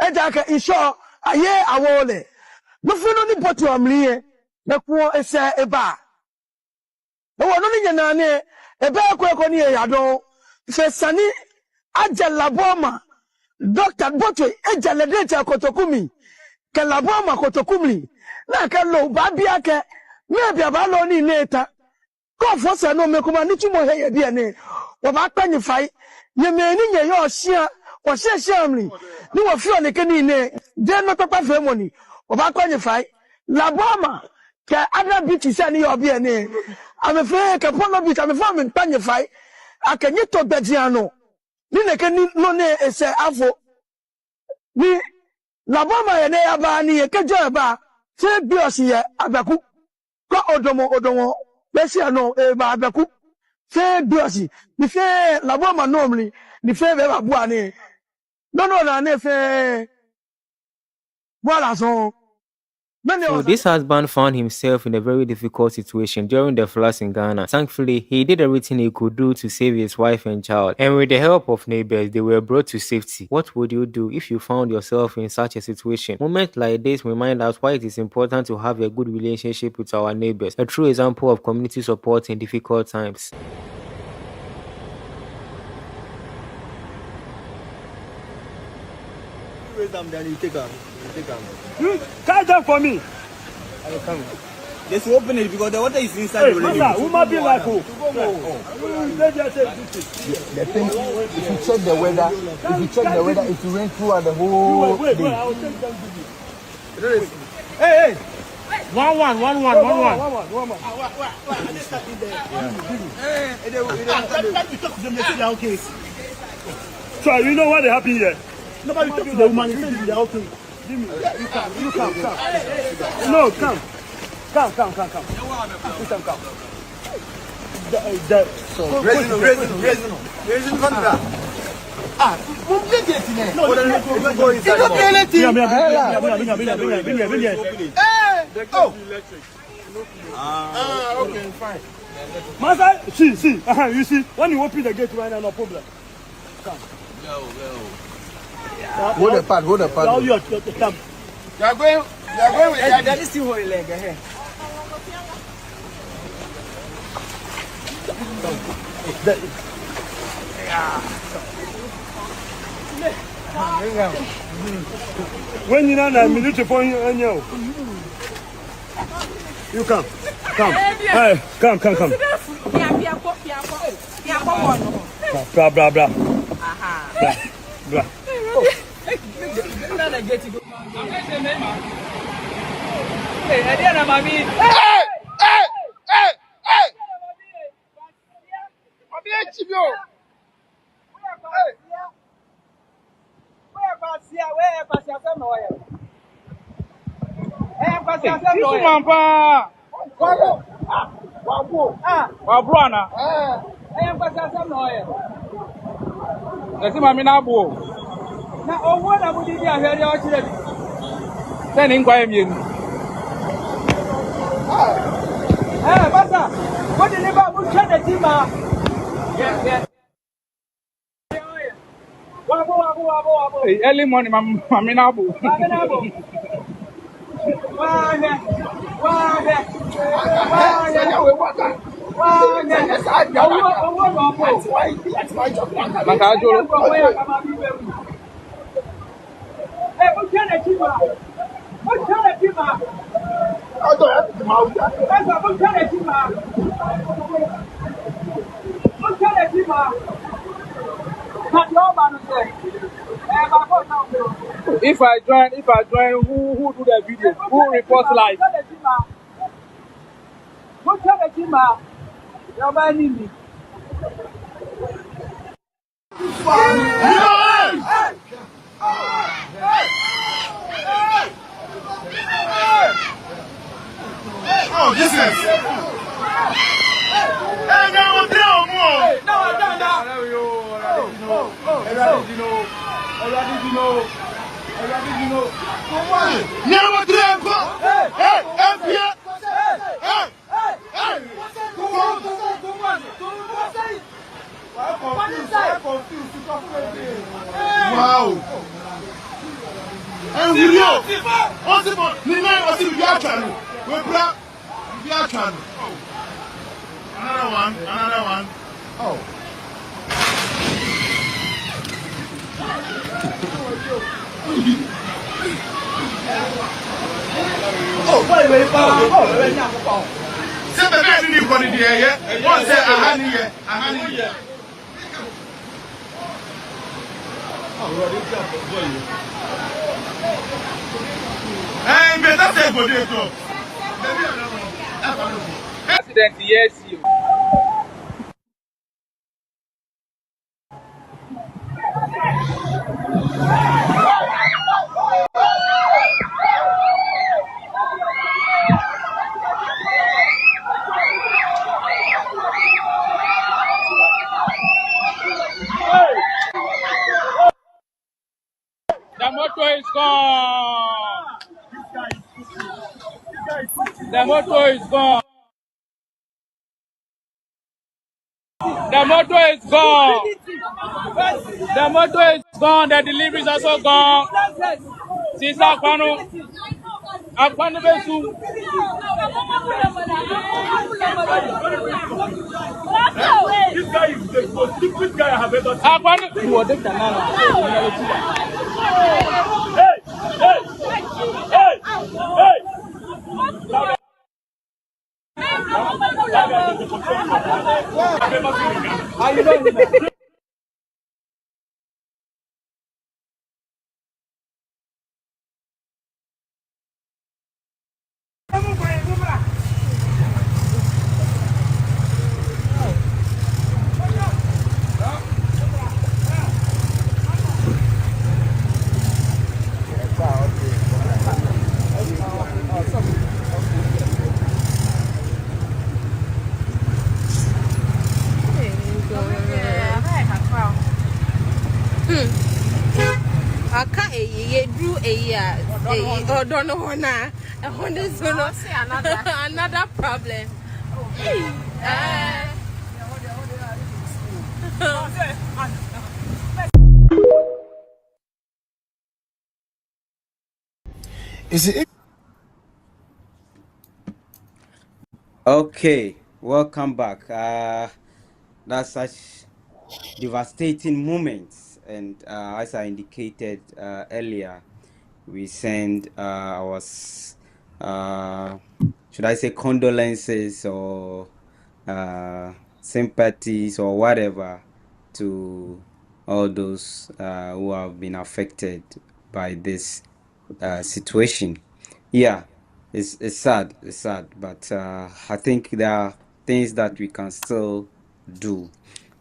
eja aka insho aye awole mfuno ni boti amliye na kuo ese eba e wono ni nyana ne eba eko ni ya do fesani aja laboma doctor boti eja ledete akotokumi ke laboma kotokumi na ka lo ba bia ke me bia ba lo ni neta ko fo se no me kuma ni tumo he ye bia ne wo ba tanye fai ye me ni ye yo hia wo hia amri ni wo fi one ke ni ne de no papa fe money wo ba tanye fai laboma ke ada biti se ni yo bia ne ame fe ke pono biti ame fa me tanye fai akenye to bediano ni ne ke ni no ne ese afo ni laboma ye ne ya ba ni ye ke jo ba se bi osi ye abaku ko odomo besi ano ba abaku se biosi ni fe laboma normally ni fe be ba bua ni no na ne fe voilà son. So this husband found himself in a very difficult situation during the floods in Ghana. Thankfully, he did everything he could do to save his wife and child. And with the help of neighbors, they were brought to safety. What would you do if you found yourself in such a situation? Moments like this remind us why it is important to have a good relationship with our neighbors. A true example of community support in difficult times. Catch up for me. I will come. They should open it because the water is inside already. Who might be like who? The thing, if you check the weather, it will rain throughout the whole day. Hey! 1-1. So you know what happened here? Nobody talk to the woman. He said they're okay. Give me. You come. No, come. Come. Come. Raising contract. No, go inside. Okay, fine. Master, see. You see, when you open the gate right now, no problem. Come. Hold the pad. Come. You are going with that is still holding leg ahead. When you know that minute for you, you come. Hey, come. Blah. Blah. Early morning, Maminabu. If I join, who do the video? Who reports live? Oh, this is. Hey, now we're down more. No, I'm down. Never down. Hey, wow. And video. What's it? Another one. Oh. Wait. Say the guy didn't put it here, yeah? One say a honey here. Hey, better say for this too. President, yes, you. The motor is gone. The motor is gone. The motor is gone. The motor is gone. The delivery is also gone. Sister Aquanu Besu. This guy is the most stupid guy I have ever seen. Hey! Aka ye drew a don't know now. I want to know another problem. Okay, welcome back. That's such devastating moments, and as I indicated earlier, we send our should I say condolences or sympathies or whatever to all those who have been affected by this situation. Yeah, it's sad, but I think there are things that we can still do.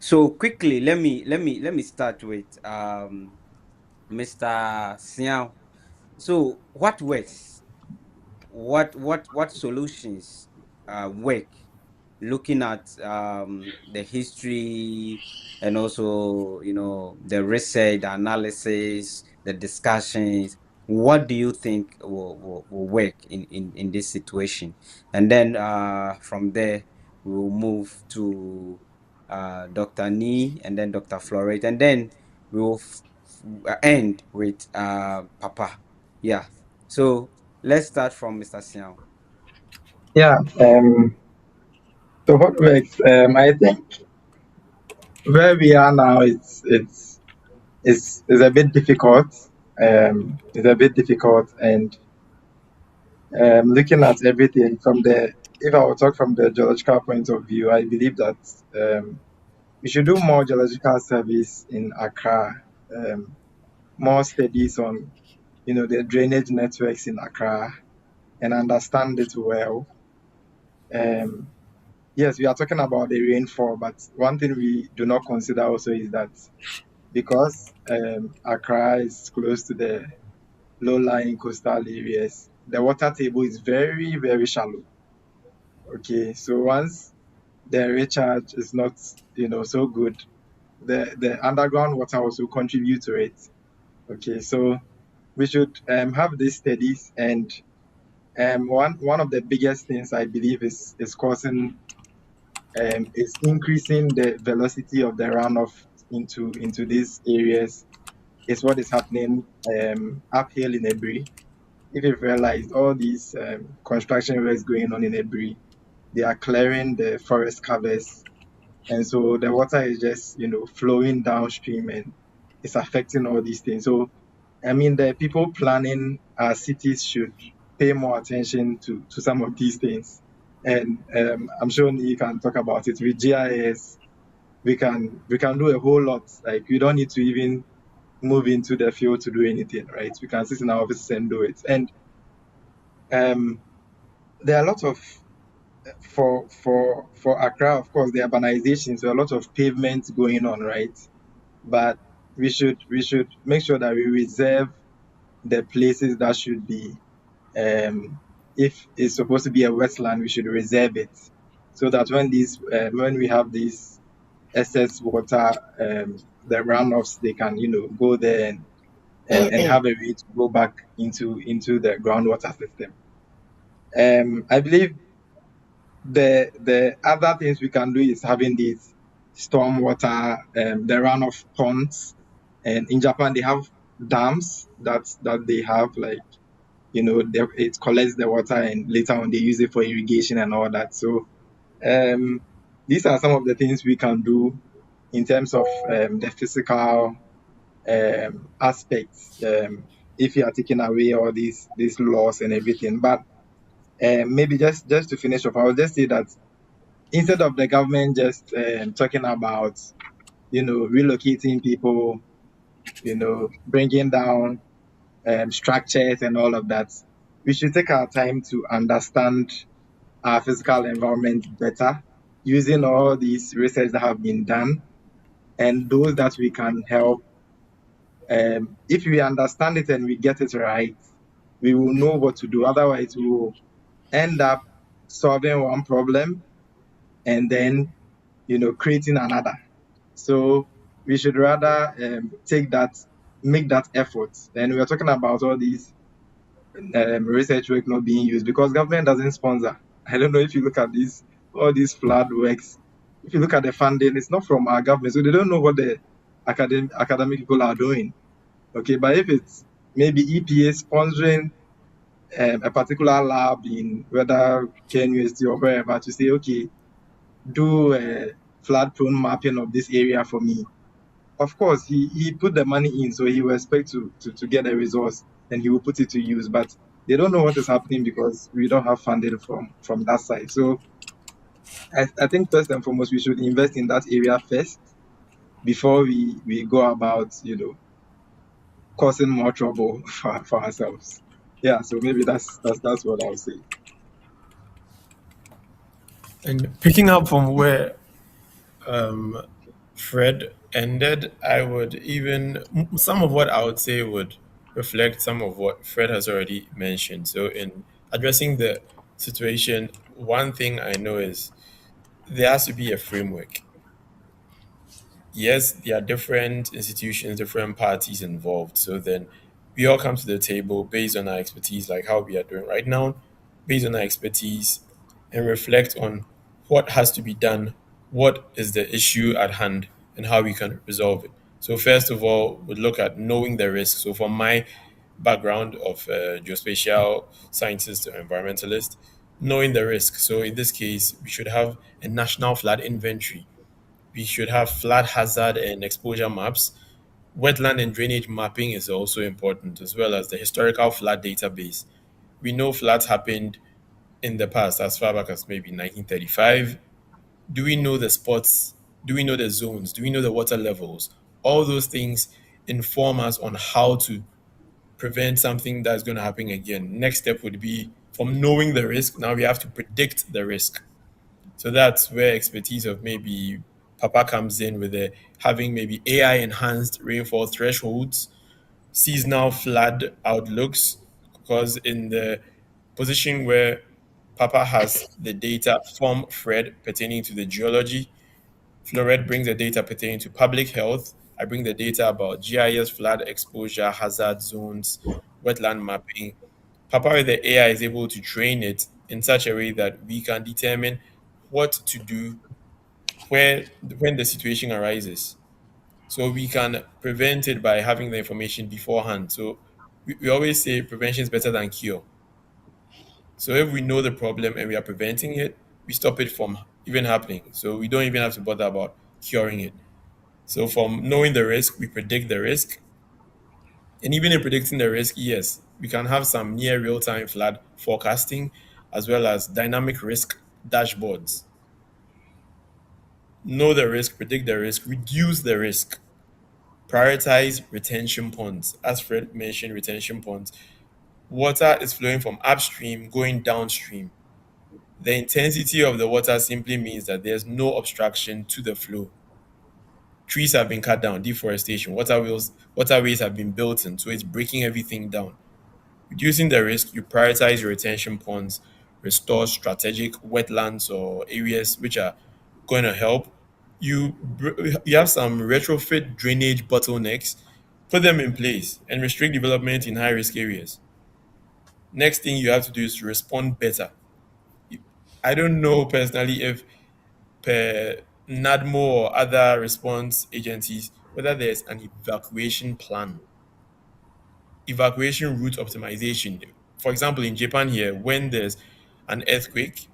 So quickly, let me start with Mr. Siao. So what works? What solutions work? Looking at the history and also the research, the analysis, the discussions. What do you think will work in this situation? And then from there we'll move to Dr. Nee and then Dr. Florette, and then we'll end with Papa. Yeah. So let's start from Mr. Siao. Yeah. So what works? I think where we are now, it's a bit difficult. It's a bit difficult, and looking at everything from the, if I will talk from the geological point of view, I believe that we should do more geological service in Accra, more studies on, the drainage networks in Accra, and understand it well. Yes, we are talking about the rainfall, but one thing we do not consider also is that because Accra is close to the low-lying coastal areas, the water table is very, very shallow. Okay, so once the recharge is not, so good, the underground water also contribute to it. Okay, so we should have these studies, and one of the biggest things I believe is causing is increasing the velocity of the runoff into these areas is what is happening uphill in Ebri. If you've realized all these construction works going on in Ebri, they are clearing the forest covers, and so the water is just flowing downstream, and it's affecting all these things. So I mean, the people planning our cities should pay more attention to some of these things. And I'm sure you can talk about it with GIS. We can do a whole lot. Like, we don't need to even move into the field to do anything, right? We can sit in our offices and do it. And there are a lot of for Accra, of course, the urbanization, so a lot of pavement going on, right? But we should make sure that we reserve the places that should be, if it's supposed to be a wetland, we should reserve it, so that when we have these excess water, the runoffs, they can go there and have a way to go back into the groundwater system. I believe the other things we can do is having these storm water, the runoff ponds, and in Japan they have dams that they have, like, it collects the water and later on they use it for irrigation and all that. So these are some of the things we can do in terms of the physical aspects, if you are taking away all these laws and everything. But maybe just to finish off, I will just say that instead of the government just talking about, relocating people, bringing down structures and all of that, we should take our time to understand our physical environment better using all these research that have been done and those that we can help. If we understand it and we get it right, we will know what to do. Otherwise, we will end up solving one problem and then, creating another. So we should rather make that effort. And we are talking about all these research work not being used because government doesn't sponsor. I don't know if you look at all these flood works. If you look at the funding, it's not from our government, so they don't know what the academic people are doing. Okay, but if it's maybe EPA sponsoring a particular lab in whether Ken University or wherever to say, okay, do a flood-prone mapping of this area for me. Of course, he put the money in, so he will expect to get a resource and he will put it to use. But they don't know what is happening because we don't have funding from that side. So I think first and foremost, we should invest in that area first before we go about, causing more trouble for ourselves. Yeah, so maybe that's what I'll say. And picking up from where um, Fred ended, I would even, some of what I would say would reflect some of what Fred has already mentioned. So, in addressing the situation, one thing I know is there has to be a framework. Yes, there are different institutions, different parties involved. So then we all come to the table based on our expertise, like how we are doing right now, based on our expertise, and reflect on what has to be done, what is the issue at hand, and how we can resolve it. So, first of all, we look at knowing the risk. So, from my background of geospatial scientist or environmentalist, knowing the risk. So, in this case, we should have a national flood inventory, we should have flood hazard and exposure maps. Wetland and drainage mapping is also important, as well as the historical flood database. We know floods happened in the past, as far back as maybe 1935. Do we know the spots? Do we know the zones? Do we know the water levels? All those things inform us on how to prevent something that's going to happen again. Next step would be from knowing the risk, now we have to predict the risk. So that's where expertise of maybe Papa comes in with the having maybe AI enhanced rainfall thresholds, seasonal flood outlooks, because in the position where Papa has the data from Fred pertaining to the geology, Floret brings the data pertaining to public health. I bring the data about GIS, flood exposure, hazard zones, wetland mapping. Papa with the AI is able to train it in such a way that we can determine what to do where when the situation arises. So we can prevent it by having the information beforehand. So we always say prevention is better than cure. So if we know the problem and we are preventing it, we stop it from even happening. So we don't even have to bother about curing it. So from knowing the risk, we predict the risk. And even in predicting the risk, yes, we can have some near real-time flood forecasting as well as dynamic risk dashboards. Know the risk, predict the risk, reduce the risk, prioritize retention ponds. As Fred mentioned, retention ponds. Water is flowing from upstream, going downstream. The intensity of the water simply means that there's no obstruction to the flow. Trees have been cut down, deforestation, waterways have been built in, so it's breaking everything down. Reducing the risk, you prioritize your retention ponds, restore strategic wetlands or areas which are going to help. You have some retrofit drainage bottlenecks, put them in place and restrict development in high risk areas. Next thing you have to do is to respond better. I don't know personally if per NADMO or other response agencies whether there's an evacuation plan, evacuation route optimization. For example, in Japan here, when there's an earthquake,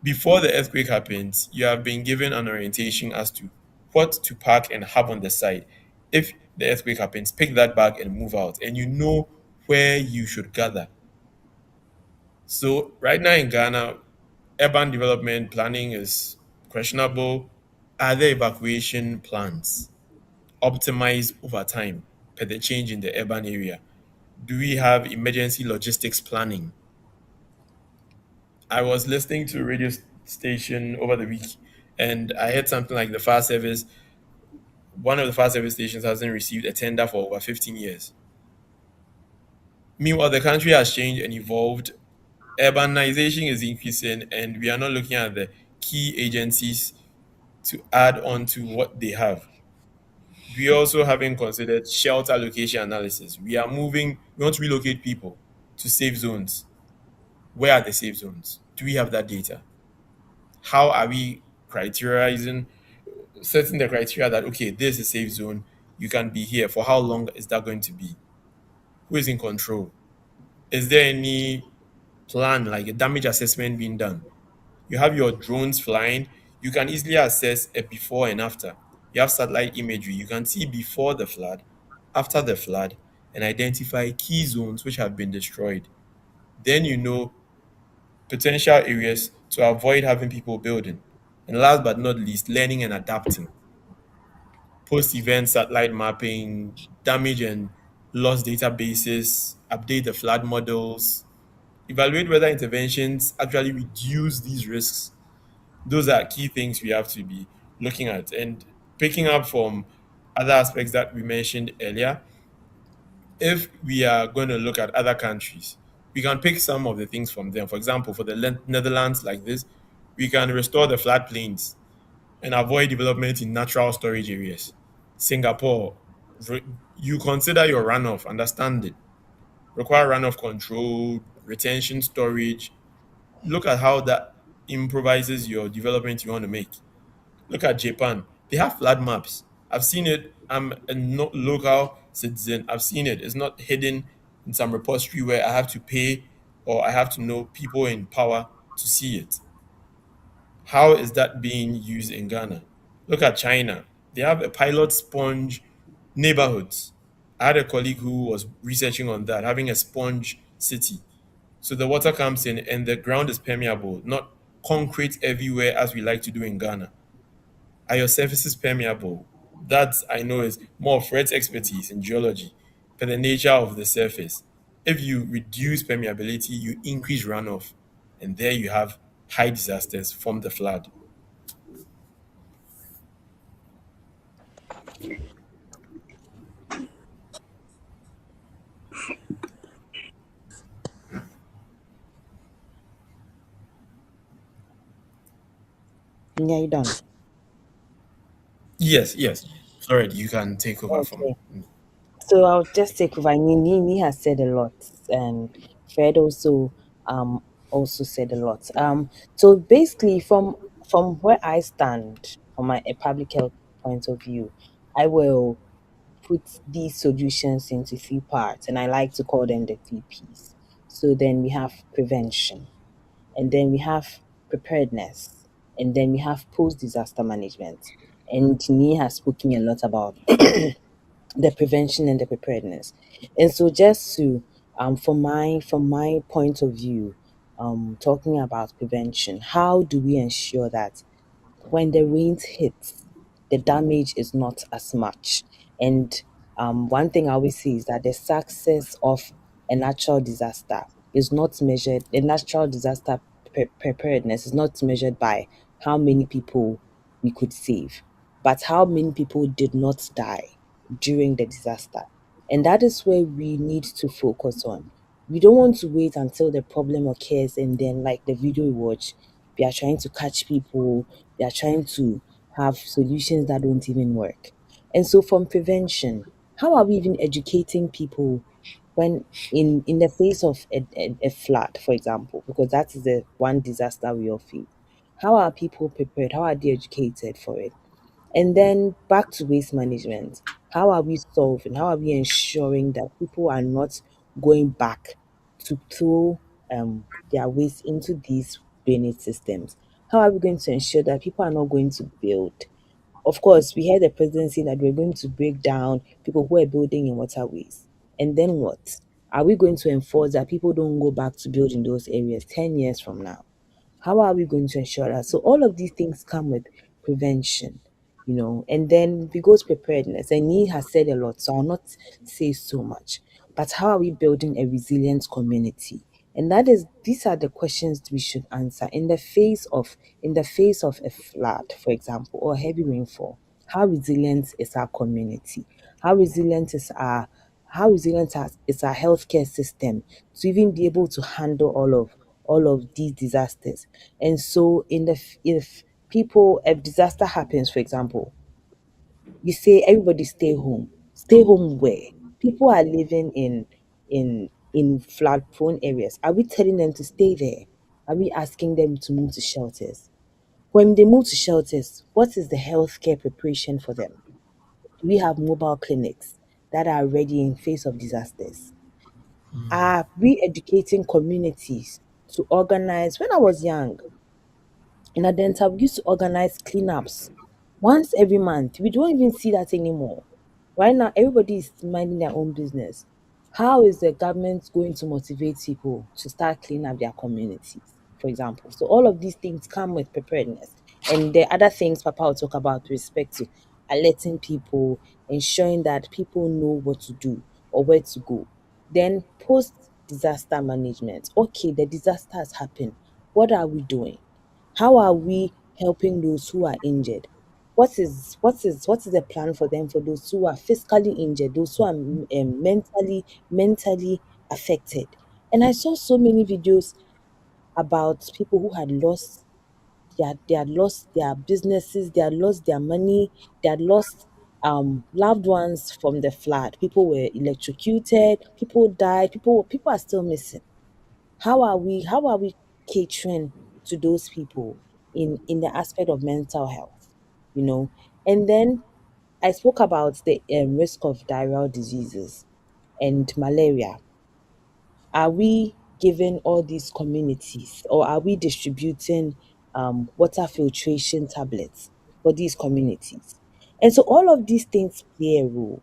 before the earthquake happens, you have been given an orientation as to what to park and have on the side. If the earthquake happens, pick that bag and move out, and you know where you should gather. So right now in Ghana, urban development planning is questionable? Are there evacuation plans optimized over time per the change in the urban area? Do we have emergency logistics planning? I was listening to a radio station over the week and I heard something like one of the fire service stations hasn't received a tender for over 15 years. Meanwhile, the country has changed and evolved. Urbanization is increasing, and we are not looking at the key agencies to add on to what they have. We also haven't considered shelter location analysis. We want to relocate people to safe zones. Where are the safe zones? Do we have that data? How are we criterizing, setting the criteria that, okay, this is a safe zone, you can be here? For how long is that going to be? Who is in control? Is there any plan, like a damage assessment being done? You have your drones flying, you can easily assess a before and after. You have satellite imagery, you can see before the flood, after the flood, and identify key zones which have been destroyed. Then you know potential areas to avoid having people building. And last but not least, learning and adapting. Post event satellite mapping, damage and loss databases, update the flood models, evaluate whether interventions actually reduce these risks. Those are key things we have to be looking at. And picking up from other aspects that we mentioned earlier, if we are going to look at other countries, we can pick some of the things from them. For example, for the Netherlands, like this, we can restore the floodplains and avoid development in natural storage areas. Singapore, you consider your runoff, understand it, require runoff control, retention storage. Look at how that improvises your development you want to make. Look at Japan. They have flood maps. I've seen it. I'm a local citizen. I've seen it. It's not hidden in some repository where I have to pay or I have to know people in power to see it. How is that being used in Ghana? Look at China. They have a pilot sponge neighborhoods. I had a colleague who was researching on that, having a sponge city. So the water comes in and the ground is permeable, not concrete everywhere as we like to do in Ghana. Are your surfaces permeable? That I know is more of Fred's expertise in geology, but the nature of the surface. If you reduce permeability, you increase runoff, and there you have high disasters from the flood. Yeah, you done. Yes, yes. Fred, you can take over from. Okay. So I'll just take over. I mean, Nini has said a lot, and Fred also said a lot. So basically, from where I stand, from a public health point of view, I will put these solutions into three parts, and I like to call them the three P's. So then we have prevention, and then we have preparedness, and then we have post-disaster management. And Nini has spoken a lot about the prevention and the preparedness. And so just to from my point of view, talking about prevention, how do we ensure that when the rains hit, the damage is not as much? And one thing I always say is that the success of a natural disaster is not measured, the natural disaster preparedness is not measured by how many people we could save, but how many people did not die during the disaster. And that is where we need to focus on. We don't want to wait until the problem occurs and then, like the video we watch, we are trying to catch people, we are trying to have solutions that don't even work. And so, from prevention, how are we even educating people when in the face of a flood, for example, because that is the one disaster we all face? How are people prepared? How are they educated for it? And then back to waste management. How are we solving? How are we ensuring that people are not going back to throw their waste into these drainage systems? How are we going to ensure that people are not going to build? Of course, we heard the president say that we're going to break down people who are building in waterways. And then what? Are we going to enforce that people don't go back to build in those areas 10 years from now? How are we going to ensure that? So all of these things come with prevention, and then we go to preparedness. And he has said a lot, so I'll not say so much. But how are we building a resilient community? And these are the questions we should answer in the face of a flood, for example, or heavy rainfall. How resilient is our community? How resilient is our is our healthcare system to even be able to handle all of these disasters? And so, if a disaster happens, for example, you say everybody stay home. Stay home where? People are living in flood prone areas. Are we telling them to stay there? Are we asking them to move to shelters? When they move to shelters, what is the healthcare preparation for them? Do we have mobile clinics that are ready in face of disasters? Are we educating communities to organize? When I was young, in Adenta, we used to organize cleanups once every month. We don't even see that anymore. Right now, everybody is minding their own business. How is the government going to motivate people to start cleaning up their communities, for example? So all of these things come with preparedness. And the other things Papa will talk about with respect to alerting people, ensuring that people know what to do or where to go. Then post disaster management. Okay, the disaster has happened. What are we doing? How are we helping those who are injured? What is the plan for them, for those who are physically injured, those who are mentally affected? And I saw so many videos about people who had lost their businesses, they had lost their money, they had lost loved ones from the flood. People were electrocuted, people died, people are still missing. How are we catering to those people in the aspect of mental health, you know and then I spoke about the risk of diarrheal diseases and malaria. Are we giving all these communities, or are we distributing water filtration tablets for these communities? And so all of these things play a role.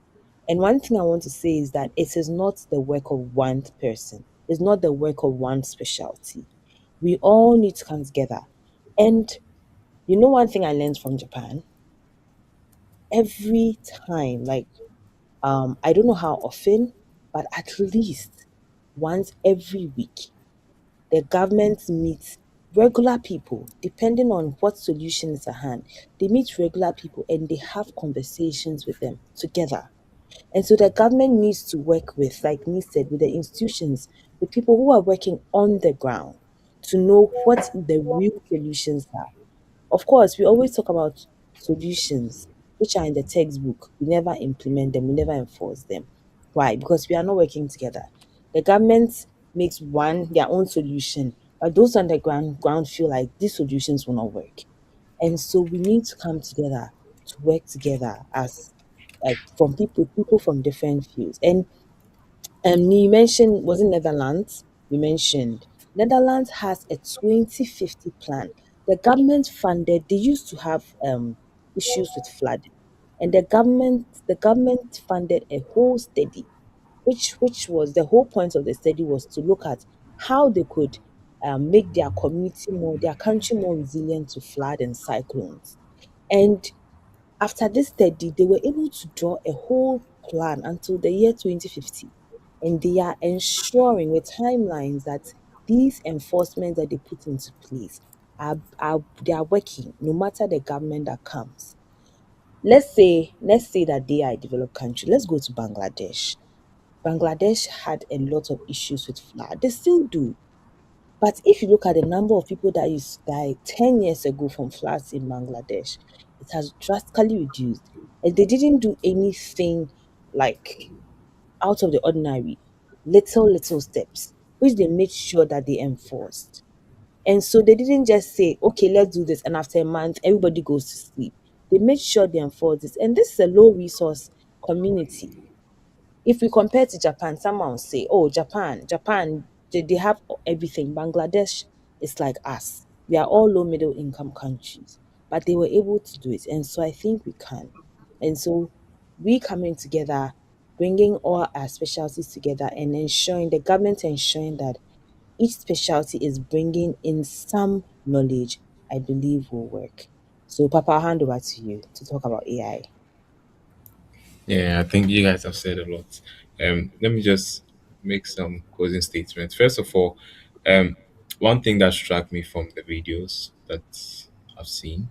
And one thing I want to say is that it is not the work of one person, it's not the work of one specialty. We all need to come together. And one thing I learned from Japan, every time, like, I don't know how often, but at least once every week, the government meets regular people, depending on what solution is at hand. They meet regular people and they have conversations with them together. And so the government needs to work with, like me said, with the institutions, with people who are working on the ground to know what the real solutions are. Of course, we always talk about solutions which are in the textbook. We never implement them, we never enforce them. Why? Because we are not working together. The government makes their own solution, but those on the ground feel like these solutions will not work. And so we need to come together to work together as, like, from people from different fields. And you mentioned, was it Netherlands? You mentioned Netherlands has a 2050 plan. The government funded. They used to have issues with flooding, and the government funded a whole study, which was the whole point of the study was to look at how they could make their country more resilient to flood and cyclones. And after this study, they were able to draw a whole plan until the year 2050. And they are ensuring with timelines that these enforcements that they put into place they are working no matter the government that comes. Let's say that they are a developed country. Let's go to Bangladesh. Bangladesh had a lot of issues with flood. They still do. But if you look at the number of people that used to die 10 years ago from floods in Bangladesh, it has drastically reduced. And they didn't do anything like out of the ordinary, little steps, which they made sure that they enforced. And so they didn't just say, okay, let's do this. And after a month, everybody goes to sleep. They made sure they enforced this. And this is a low resource community. If we compare to Japan, someone will say, oh, Japan, they have everything. Bangladesh is like us. We are all low middle income countries, but they were able to do it. And so I think we can. And so we coming together, bringing all our specialties together and ensuring the government ensuring that each specialty is bringing in some knowledge, I believe will work. So, Papa, I'll hand over to you to talk about AI. Yeah, I think you guys have said a lot. Let me just make some closing statements. First of all, um, one thing that struck me from the videos that I've seen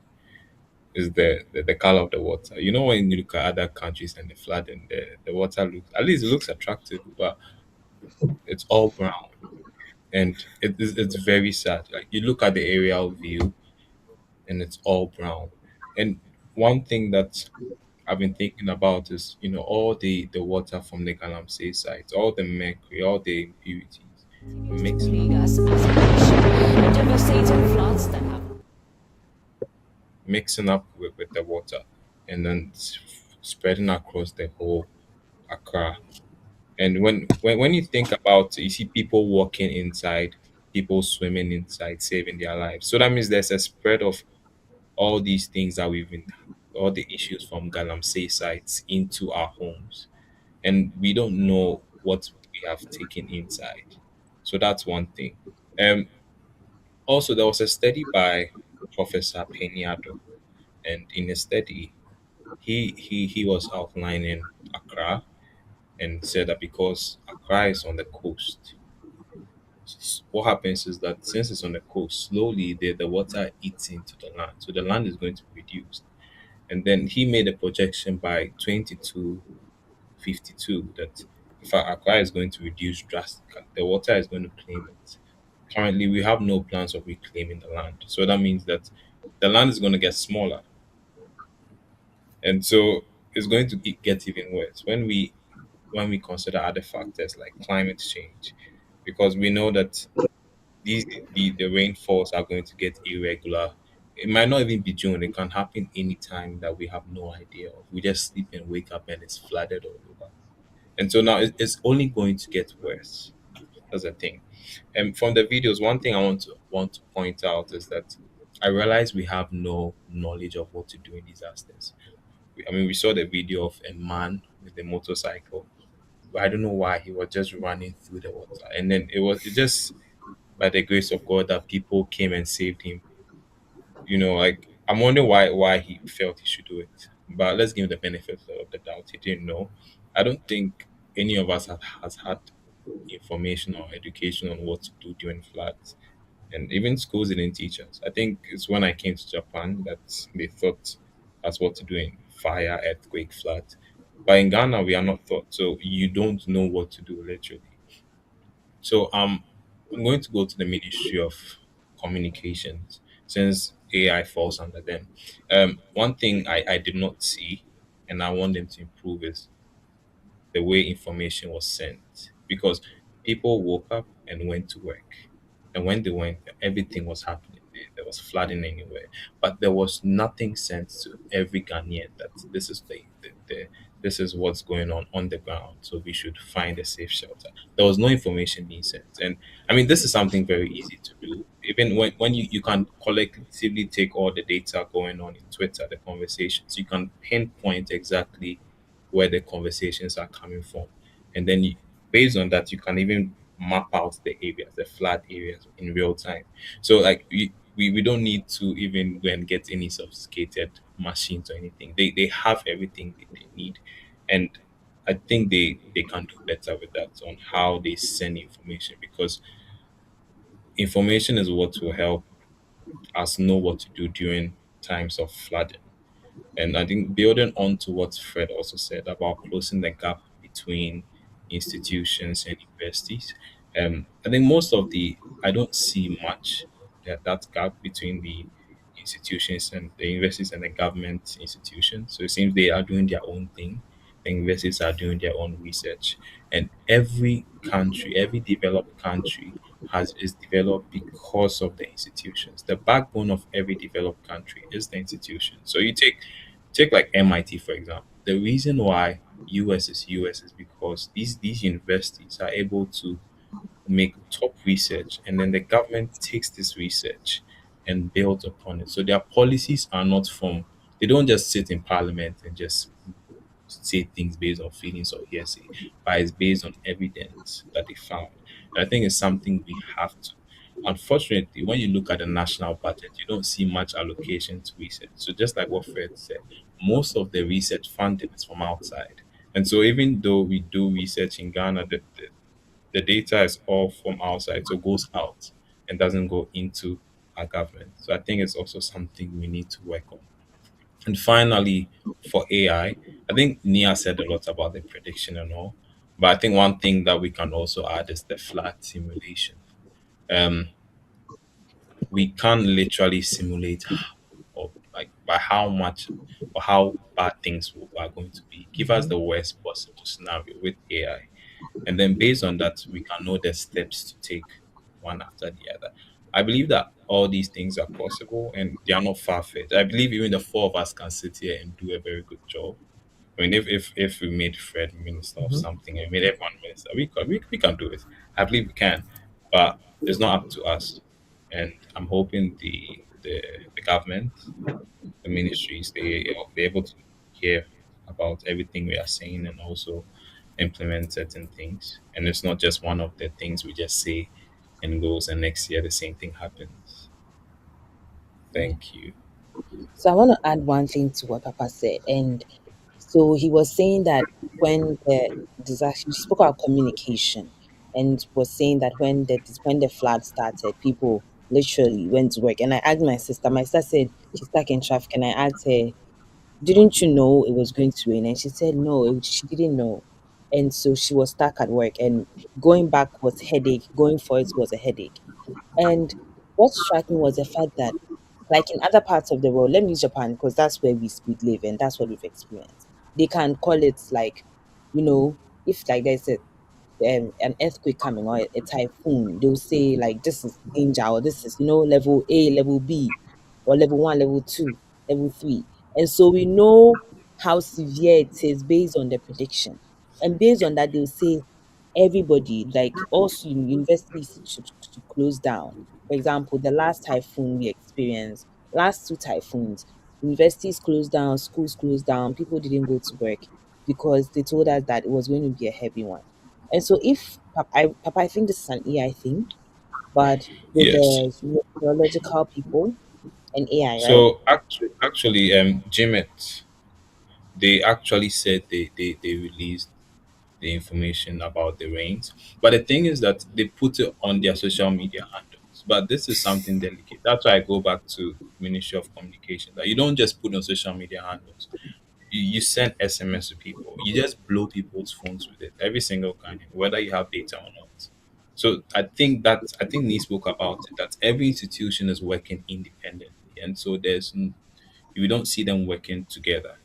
is the color of the water. You know, when you look at other countries and the flood and the water looks, at least it looks attractive, but it's all brown. And it's very sad. Like you look at the aerial view and it's all brown. And one thing that I've been thinking about is, all the water from the Galamsey sites, all the mercury, all the impurities mixing up, with the water and then spreading across the whole Accra. And when you think about it, you see people walking inside, people swimming inside, saving their lives. So that means there's a spread of all these things that we've been, all the issues from Galamsey sites into our homes. And we don't know what we have taken inside. So that's one thing. Um, Also, there was a study by Professor Peniado, and in a study, he was outlining Accra and said that because Accra is on the coast, what happens is that since it's on the coast, slowly the water eats into the land, so the land is going to be reduced. And then he made a projection by 2252 that in fact Accra is going to reduce drastically. The water is going to claim it. Currently, we have no plans of reclaiming the land, so that means that the land is going to get smaller, and so it's going to get even worse when we consider other factors like climate change, because we know that these the rainfalls are going to get irregular. It might not even be June. It can happen anytime that we have no idea of. We just sleep and wake up and it's flooded all over. And so now it's only going to get worse. That's the thing. And from the videos, one thing I want to point out is that I realize we have no knowledge of what to do in disasters. I mean, we saw the video of a man with a motorcycle. I don't know why he was just running through the water, and then it just by the grace of God that people came and saved him. Like I'm wondering why he felt he should do it. But let's give him the benefit of the doubt. He didn't know. I don't think any of us has had information or education on what to do during floods. And even schools didn't teach us. I think it's when I came to Japan that they taught us what to do in fire, earthquake, flood. But in Ghana, we are not taught. So you don't know what to do literally. So I'm going to go to the Ministry of Communications since AI falls under them. One thing I did not see and I want them to improve is the way information was sent, because people woke up and went to work, and when they went, everything was happening. There was flooding anywhere, but there was nothing sent to every Ghanaian that this is this is what's going on the ground, so we should find a safe shelter. There was no information being sent. And I mean, this is something very easy to do. Even when you can collectively take all the data going on in Twitter, the conversations, you can pinpoint exactly where the conversations are coming from. And then based on that, you can even map out the areas, the flood areas in real time. So like we don't need to even go and get any sophisticated machines or anything. They have everything that they need. And I think they can do better with that on how they send information, because information is what will help us know what to do during times of flooding. And I think building on to what Fred also said about closing the gap between institutions and universities, I think I don't see much that gap between the institutions and the universities and the government institutions. So it seems they are doing their own thing. The universities are doing their own research. And every country, every developed country is developed because of the institutions. The backbone of every developed country is the institution. So you take like MIT for example. The reason why US is because these universities are able to make top research, and then the government takes this research and builds upon it. So their policies are not from, they don't just sit in parliament and just say things based on feelings or hearsay, but it's based on evidence that they found. And I think it's something we have to. Unfortunately, when you look at the national budget, you don't see much allocation to research. So just like what Fred said, most of the research funding is from outside. And so even though we do research in Ghana, the data is all from outside, so goes out and doesn't go into our government. So I think it's also something we need to work on. And finally, for AI, I think Nia said a lot about the prediction and all, but I think one thing that we can also add is the flat simulation. Um, we can literally simulate or like by how much or how bad things are going to be. Give us the worst possible scenario with AI, and then based on that, we can know the steps to take one after the other. I believe that all these things are possible and they are not far fetched. I believe even the four of us can sit here and do a very good job. I mean, if we made Fred minister of something and made everyone minister, we can do it. I believe we can, but it's not up to us. And I'm hoping the government, the ministries, they are be able to hear about everything we are saying and also implement certain things. And it's not just one of the things we just say and goes, and next year the same thing happens. Yeah. Thank you. So I want to add one thing to what Papa said. And so he was saying that when the disaster, he spoke about communication, and was saying that when the flood started, people literally went to work. And I asked my sister. My sister said she's stuck in traffic, and I asked her, "Didn't you know it was going to rain?" And she said no, she didn't know. And so she was stuck at work, and going back was headache. Going for it was a headache. And what struck me was the fact that, like in other parts of the world, let me use Japan because that's where we live and that's what we've experienced. They can call it like, you know, if like there's an earthquake coming or a typhoon, they'll say like this is danger or this is level A, level B, or level 1, level 2, level 3. And so we know how severe it is based on the prediction. And based on that, they'll say everybody, like also universities should close down. For example, the last typhoon we experienced, last two typhoons, universities closed down, schools closed down, people didn't go to work because they told us that it was going to be a heavy one. And so if Papa, I think this is an AI thing, but with Yes. the meteorological people and AI, right? So actually, Jimet, they actually said they released the information about the rains. But the thing is that they put it on their social media handles. But this is something delicate. That's why I go back to Ministry of Communication. That you don't just put on social media handles. You send SMS to people. You just blow people's phones with it. Every single kind, whether you have data or not. So I think Nee spoke about it. That every institution is working independently, and so we don't see them working together.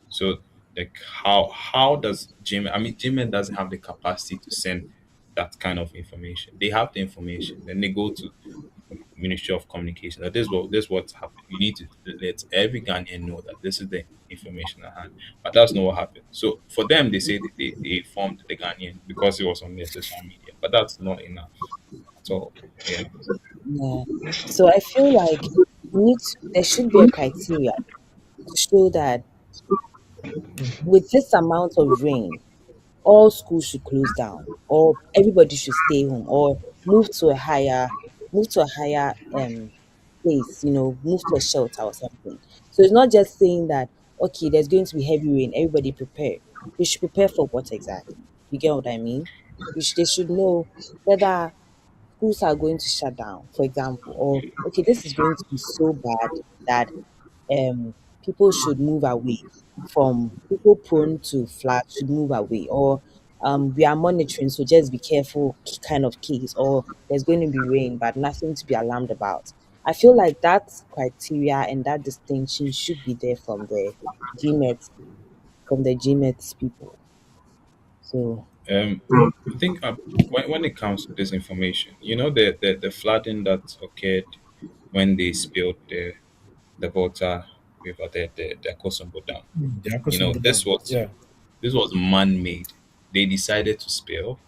So like how does Jim? I mean, Jim doesn't have the capacity to send that kind of information. They have the information, then they go to Ministry of Communication. That this is what's happened. You need to let every Ghanaian know that this is the information at hand. But that's not what happened. So for them, they say that they informed the Ghanaian because it was on their social media. But that's not enough at all. Yeah. Yeah. So I feel like there should be a criteria to show that with this amount of rain, all schools should close down or everybody should stay home or move to a higher place, move to a shelter or something. So it's not just saying that okay, there's going to be heavy rain, everybody prepare. They should prepare for what exactly? You get what I mean? They should know whether schools are going to shut down, for example, or okay, this is going to be so bad that people should move away from people prone to flood should move away, or we are monitoring, so just be careful kind of case, or there's going to be rain but nothing to be alarmed about. I feel like that criteria and that distinction should be there GMET from the GMET people. So Um, I think when it comes to this information, you know the flooding that occurred when they spilled the Volta River, the Kosombo Dam. You know, DACOSTA ABOAGYE. Yeah. this was man-made. They decided to spill,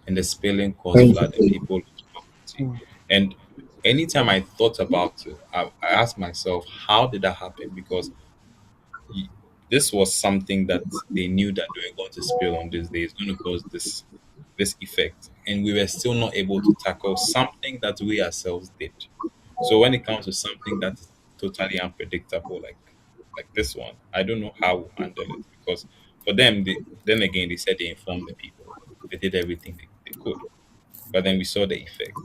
and the spilling caused Thank you. flood, and people lost property. mm, And anytime I thought about it, I asked myself, how did that happen? Because y- this was something that they knew that they were going to spill on this day. It's going to cause this. this effect, and we were still not able to tackle something that we ourselves did. So when it comes to something that is totally unpredictable, like this one, I don't know how we'll handle it, because for them, then again, they said they informed the people, they did everything they could, but then we saw the effect.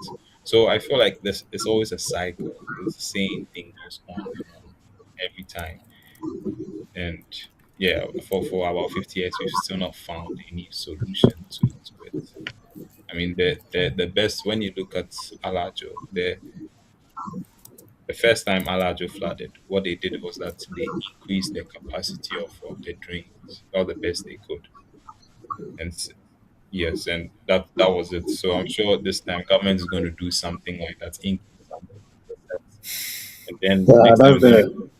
So I feel like this is always a cycle. It's the same thing goes on and on every time. And yeah, for about 50 years, we've still not found any solution to it. I mean, the best, when you look at Alajo, the first time Alajo flooded, what they did was that they increased the capacity of the drains, all the best they could. And yes, and that was it. So I'm sure this time government is going to do something like that, increase some of the steps. And then Yeah, next time around,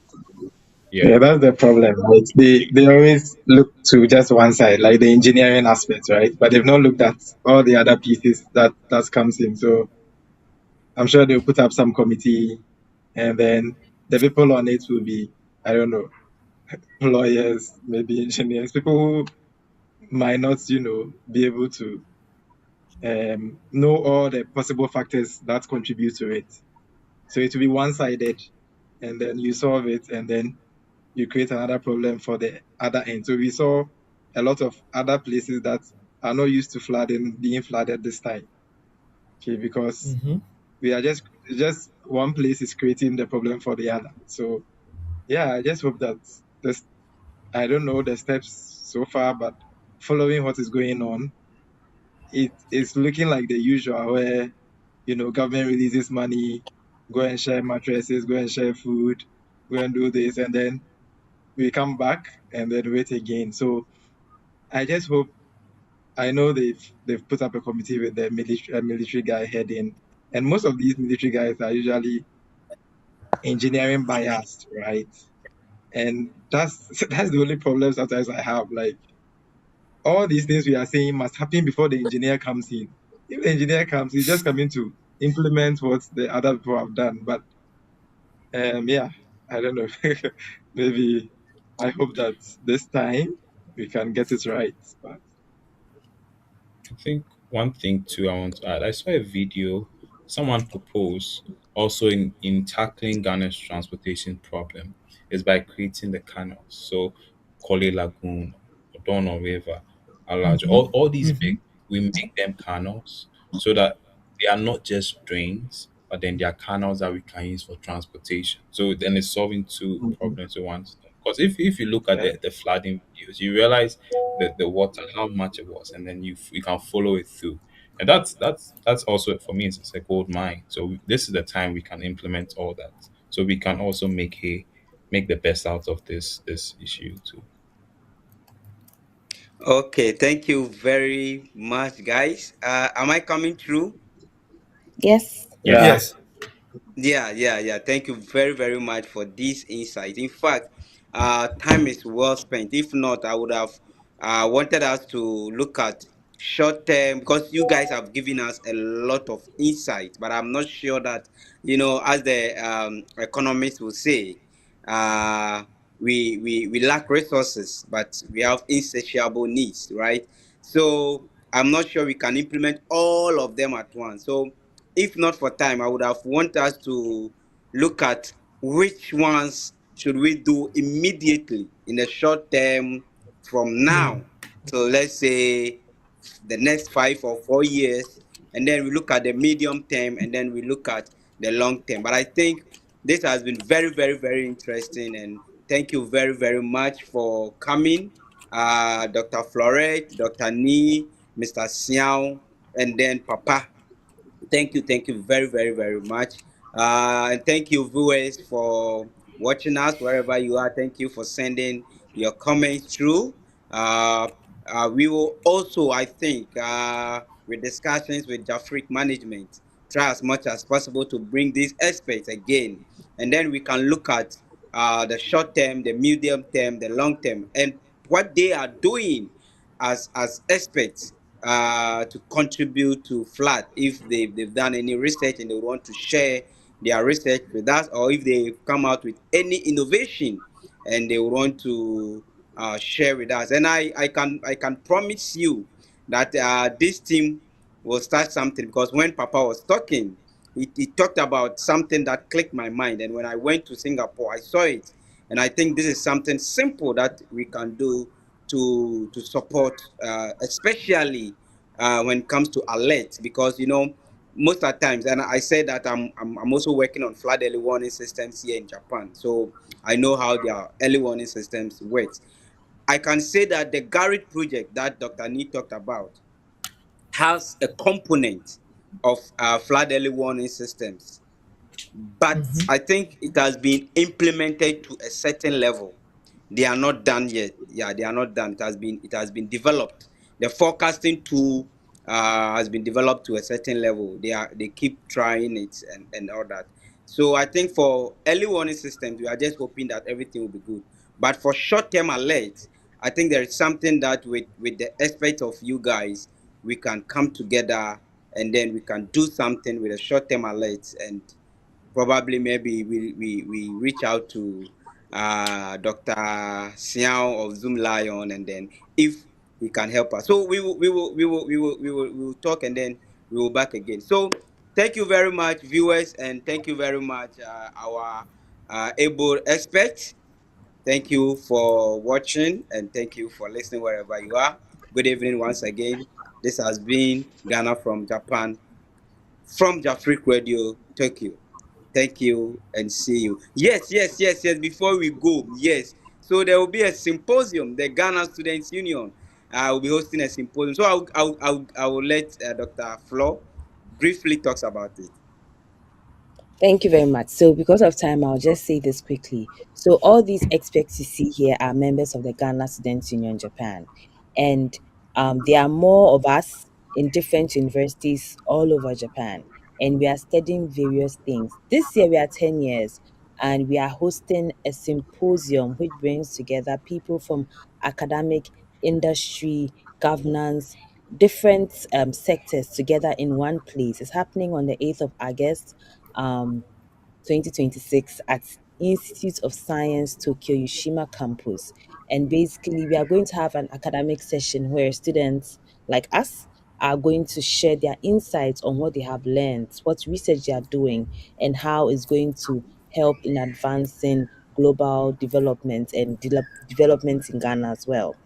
yeah, that's the problem. Right? They always look to just one side, like the engineering aspects, right? But they've not looked at all the other pieces that comes in. So I'm sure they'll put up some committee, and then the people on it will be, I don't know, lawyers, maybe engineers, people who might not, be able to know all the possible factors that contribute to it. So it will be one-sided, and then you solve it, and then you create another problem for the other end. So we saw a lot of other places that are not used to flooding being flooded this time. Okay, because we are just one place is creating the problem for the other. So yeah, I just hope that this, I don't know the steps so far, but following what is going on, it is looking like the usual where government releases money, go and share mattresses, go and share food, go and do this, and then we come back and then wait again. So I just hope, I know they've put up a committee with the military guy heading, and most of these military guys are usually engineering biased, right? And that's that's the only problem sometimes I have. Like, all these things we are saying must happen before the engineer comes in. If the engineer comes, he's just coming to implement what the other people have done. But yeah, I don't know. Maybe I hope that this time we can get it right. But I think one thing too I want to add. I saw a video someone proposed also in tackling Ghana's transportation problem is by creating the canals. So Kole Lagoon, Odono River, Alaj, all these big, we make them canals so that they are not just drains, but then they are canals that we can use for transportation. So then it's solving two problems at once. Because if you look at yeah. the flooding videos, you realize the water, how much it was, and then you can follow it through. And that's also for me, it's a gold mine. So this is the time we can implement all that. So we can also make the best out of this issue too. Okay, thank you very much, guys. Am I coming through? Yes. Yeah. Yeah. Yes. Yeah. Thank you very, very much for this insight. In fact, time is well spent. If not, I would have wanted us to look at short term, because you guys have given us a lot of insight. But I'm not sure that, as the economists will say, uh, we lack resources, but we have insatiable needs, right? So I'm not sure we can implement all of them at once. So if not for time, I would have want us to look at which ones should we do immediately in the short term from now till, let's say, the next 5 or 4 years, and then we look at the medium term, and then we look at the long term. But I think this has been very, very, very interesting, and thank you very, very much for coming, Dr. Floret, Dr. Nee, Mr. Siao, and then Papa. Thank you very, very, very much. And thank you, viewers, for watching us wherever you are. Thank you for sending your comments through. Uh, we will also, I think, with discussions with Jafric management, try as much as possible to bring these experts again. And then we can look at the short term, the medium term, the long term, and what they are doing as experts to contribute to flood, if they've done any research and they want to share their research with us, or if they've come out with any innovation and they want to share with us. And I can promise you that this team will start something, because when Papa was talking, he talked about something that clicked my mind. And when I went to Singapore, I saw it. And I think this is something simple that we can do to support, especially when it comes to alert, because most of the times, and I said that I'm also working on flood early warning systems here in Japan, so I know how their early warning systems works. I can say that the Garrett project that Dr. Nee talked about has a component of flood early warning systems, but I think it has been implemented to a certain level. They are not done yet. Yeah, they are not done. It has been developed. The forecasting tool has been developed to a certain level. They keep trying it and all that. So I think for early warning systems, we are just hoping that everything will be good. But for short-term alerts, I think there is something that with the aspect of you guys, we can come together and then we can do something with the short-term alerts, and probably maybe we reach out to Dr. Siao of Zoom Lion, and then if he can help us. So we will talk, and then we will back again. So thank you very much, viewers, and thank you very much, our able experts. Thank you for watching, and thank you for listening wherever you are. Good evening once again. This has been Ghana from Japan, from Jafric Radio, Tokyo. Thank you and see you. Yes, yes, yes, yes. Before we go, yes. So there will be a symposium. The Ghana Students Union will be hosting a symposium. So I will let Dr. Flo briefly talks about it. Thank you very much. So, because of time, I'll just say this quickly. So, all these experts you see here are members of the Ghana Students Union Japan, and there are more of us in different universities all over Japan, and we are studying various things. This year, we are 10 years, and we are hosting a symposium which brings together people from academic, industry, governance, different sectors together in one place. It's happening on the 8th of August, um, 2026 at Institute of Science Tokyo Yushima campus. And basically, we are going to have an academic session where students like us are going to share their insights on what they have learned, what research they are doing, and how it's going to help in advancing global development and development in Ghana as well.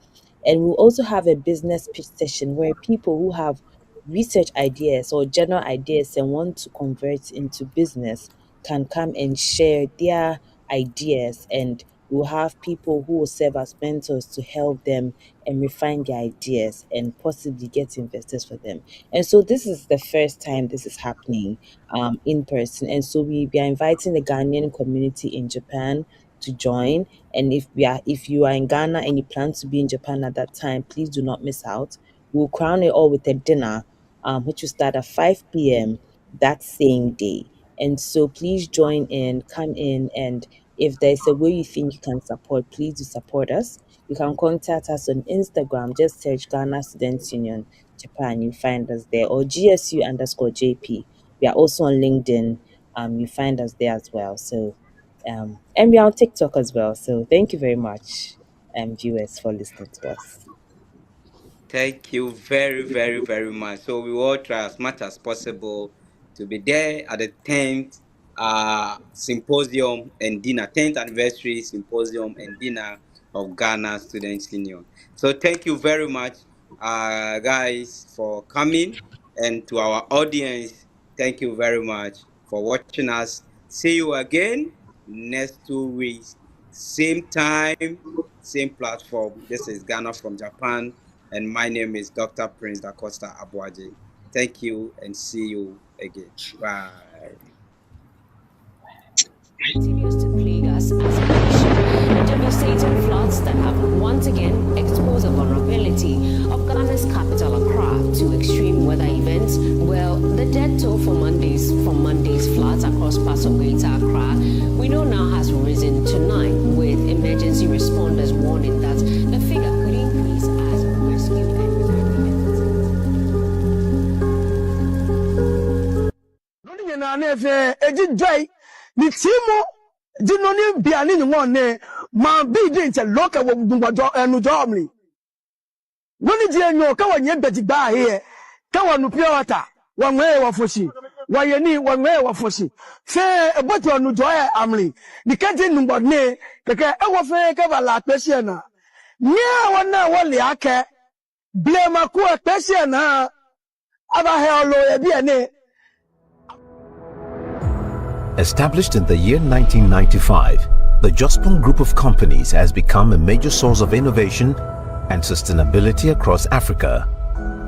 And we'll also have a business pitch session where people who have research ideas or general ideas and want to convert into business can come and share their ideas, and we'll have people who will serve as mentors to help them and refine their ideas and possibly get investors for them. And so this is the first time this is happening in person. And so we are inviting the Ghanaian community in Japan to join. And if you are in Ghana and you plan to be in Japan at that time, please do not miss out. We'll crown it all with a dinner, which will start at 5 p.m. that same day. And so please join in, come in, and if there's a way you think you can support, please do support us. You can contact us on Instagram, just search Ghana Students Union Japan, you find us there, or GSU_JP. We are also on LinkedIn. You find us there as well. So and we are on TikTok as well. So thank you very much, viewers, for listening to us. Thank you very, very, very much. So we will try as much as possible to be there at the 10th symposium and dinner, 10th anniversary symposium and dinner of Ghana Students Union. So thank you very much, guys, for coming, and to our audience, thank you very much for watching us. See you again next 2 weeks, same time, same platform. This is Ghana from Japan, and my name is Dr. Prince DACOSTA ABOAGYE. Thank you and see you again. Bye. Continues to plague us as a nation. Devastating floods that have once again exposed the vulnerability of Ghana's capital, Accra, to extreme weather events. Well, the death toll from Monday's floods across parts of Greater Accra, we know now has risen to 9, with emergency responders warning that the figure could increase as rescue and ni timo dino ni biani ni won ne ma bi din che loka wo dungwajo enu jomli Woni je nyo ka wanye bedigba here. Ka wonu pure water. Wanwe wa foshi. Wayeni wanwe wa foshi. Se eboti onu joye amli. Dikati numbodne keke e wo fe ka bala pesie na. Nya wana wole ake. Blema ku pesie na. Aba he olo e bi ene. Established in the year 1995, the Jospong Group of Companies has become a major source of innovation and sustainability across Africa.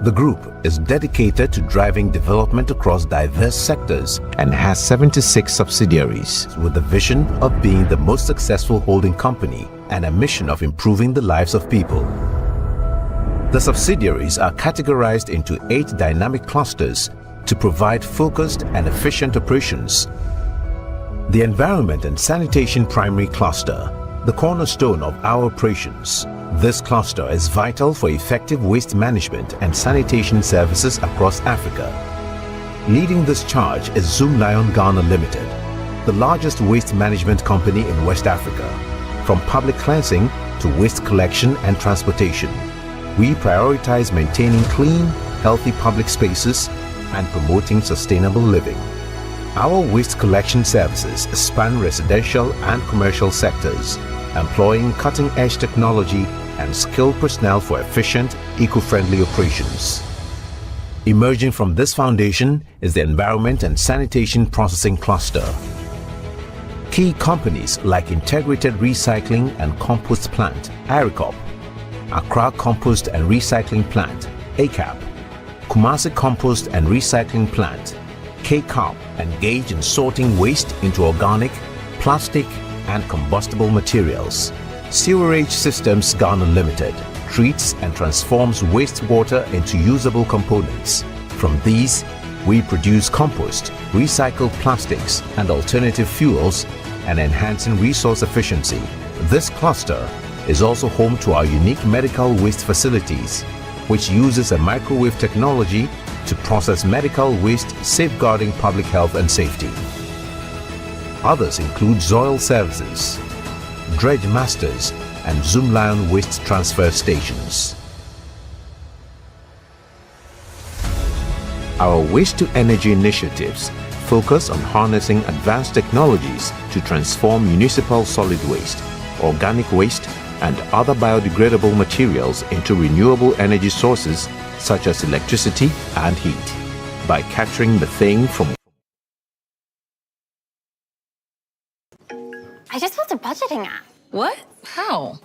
The group is dedicated to driving development across diverse sectors and has 76 subsidiaries with the vision of being the most successful holding company and a mission of improving the lives of people. The subsidiaries are categorized into 8 dynamic clusters to provide focused and efficient operations. The Environment and Sanitation Primary Cluster, the cornerstone of our operations. This cluster is vital for effective waste management and sanitation services across Africa. Leading this charge is Zoom Lion Ghana Limited, the largest waste management company in West Africa. From public cleansing to waste collection and transportation, we prioritize maintaining clean, healthy public spaces and promoting sustainable living. Our waste collection services span residential and commercial sectors, employing cutting-edge technology and skilled personnel for efficient, eco-friendly operations. Emerging from this foundation is the Environment and Sanitation Processing Cluster. Key companies like Integrated Recycling and Compost Plant, ARICOP, Accra Compost and Recycling Plant, ACAP, Kumasi Compost and Recycling Plant, KCAP, engage in sorting waste into organic, plastic, and combustible materials. Sewerage Systems Ghana Limited treats and transforms wastewater into usable components. From these, we produce compost, recycled plastics, and alternative fuels, and enhancing resource efficiency. This cluster is also home to our unique medical waste facilities, which uses a microwave technology to process medical waste, safeguarding public health and safety. Others include Zoil Services, Dredge Masters, and Zoom Lion Waste Transfer Stations. Our waste-to-energy initiatives focus on harnessing advanced technologies to transform municipal solid waste, organic waste, and other biodegradable materials into renewable energy sources such as electricity and heat. By capturing methane from... I just built a budgeting app. What? How?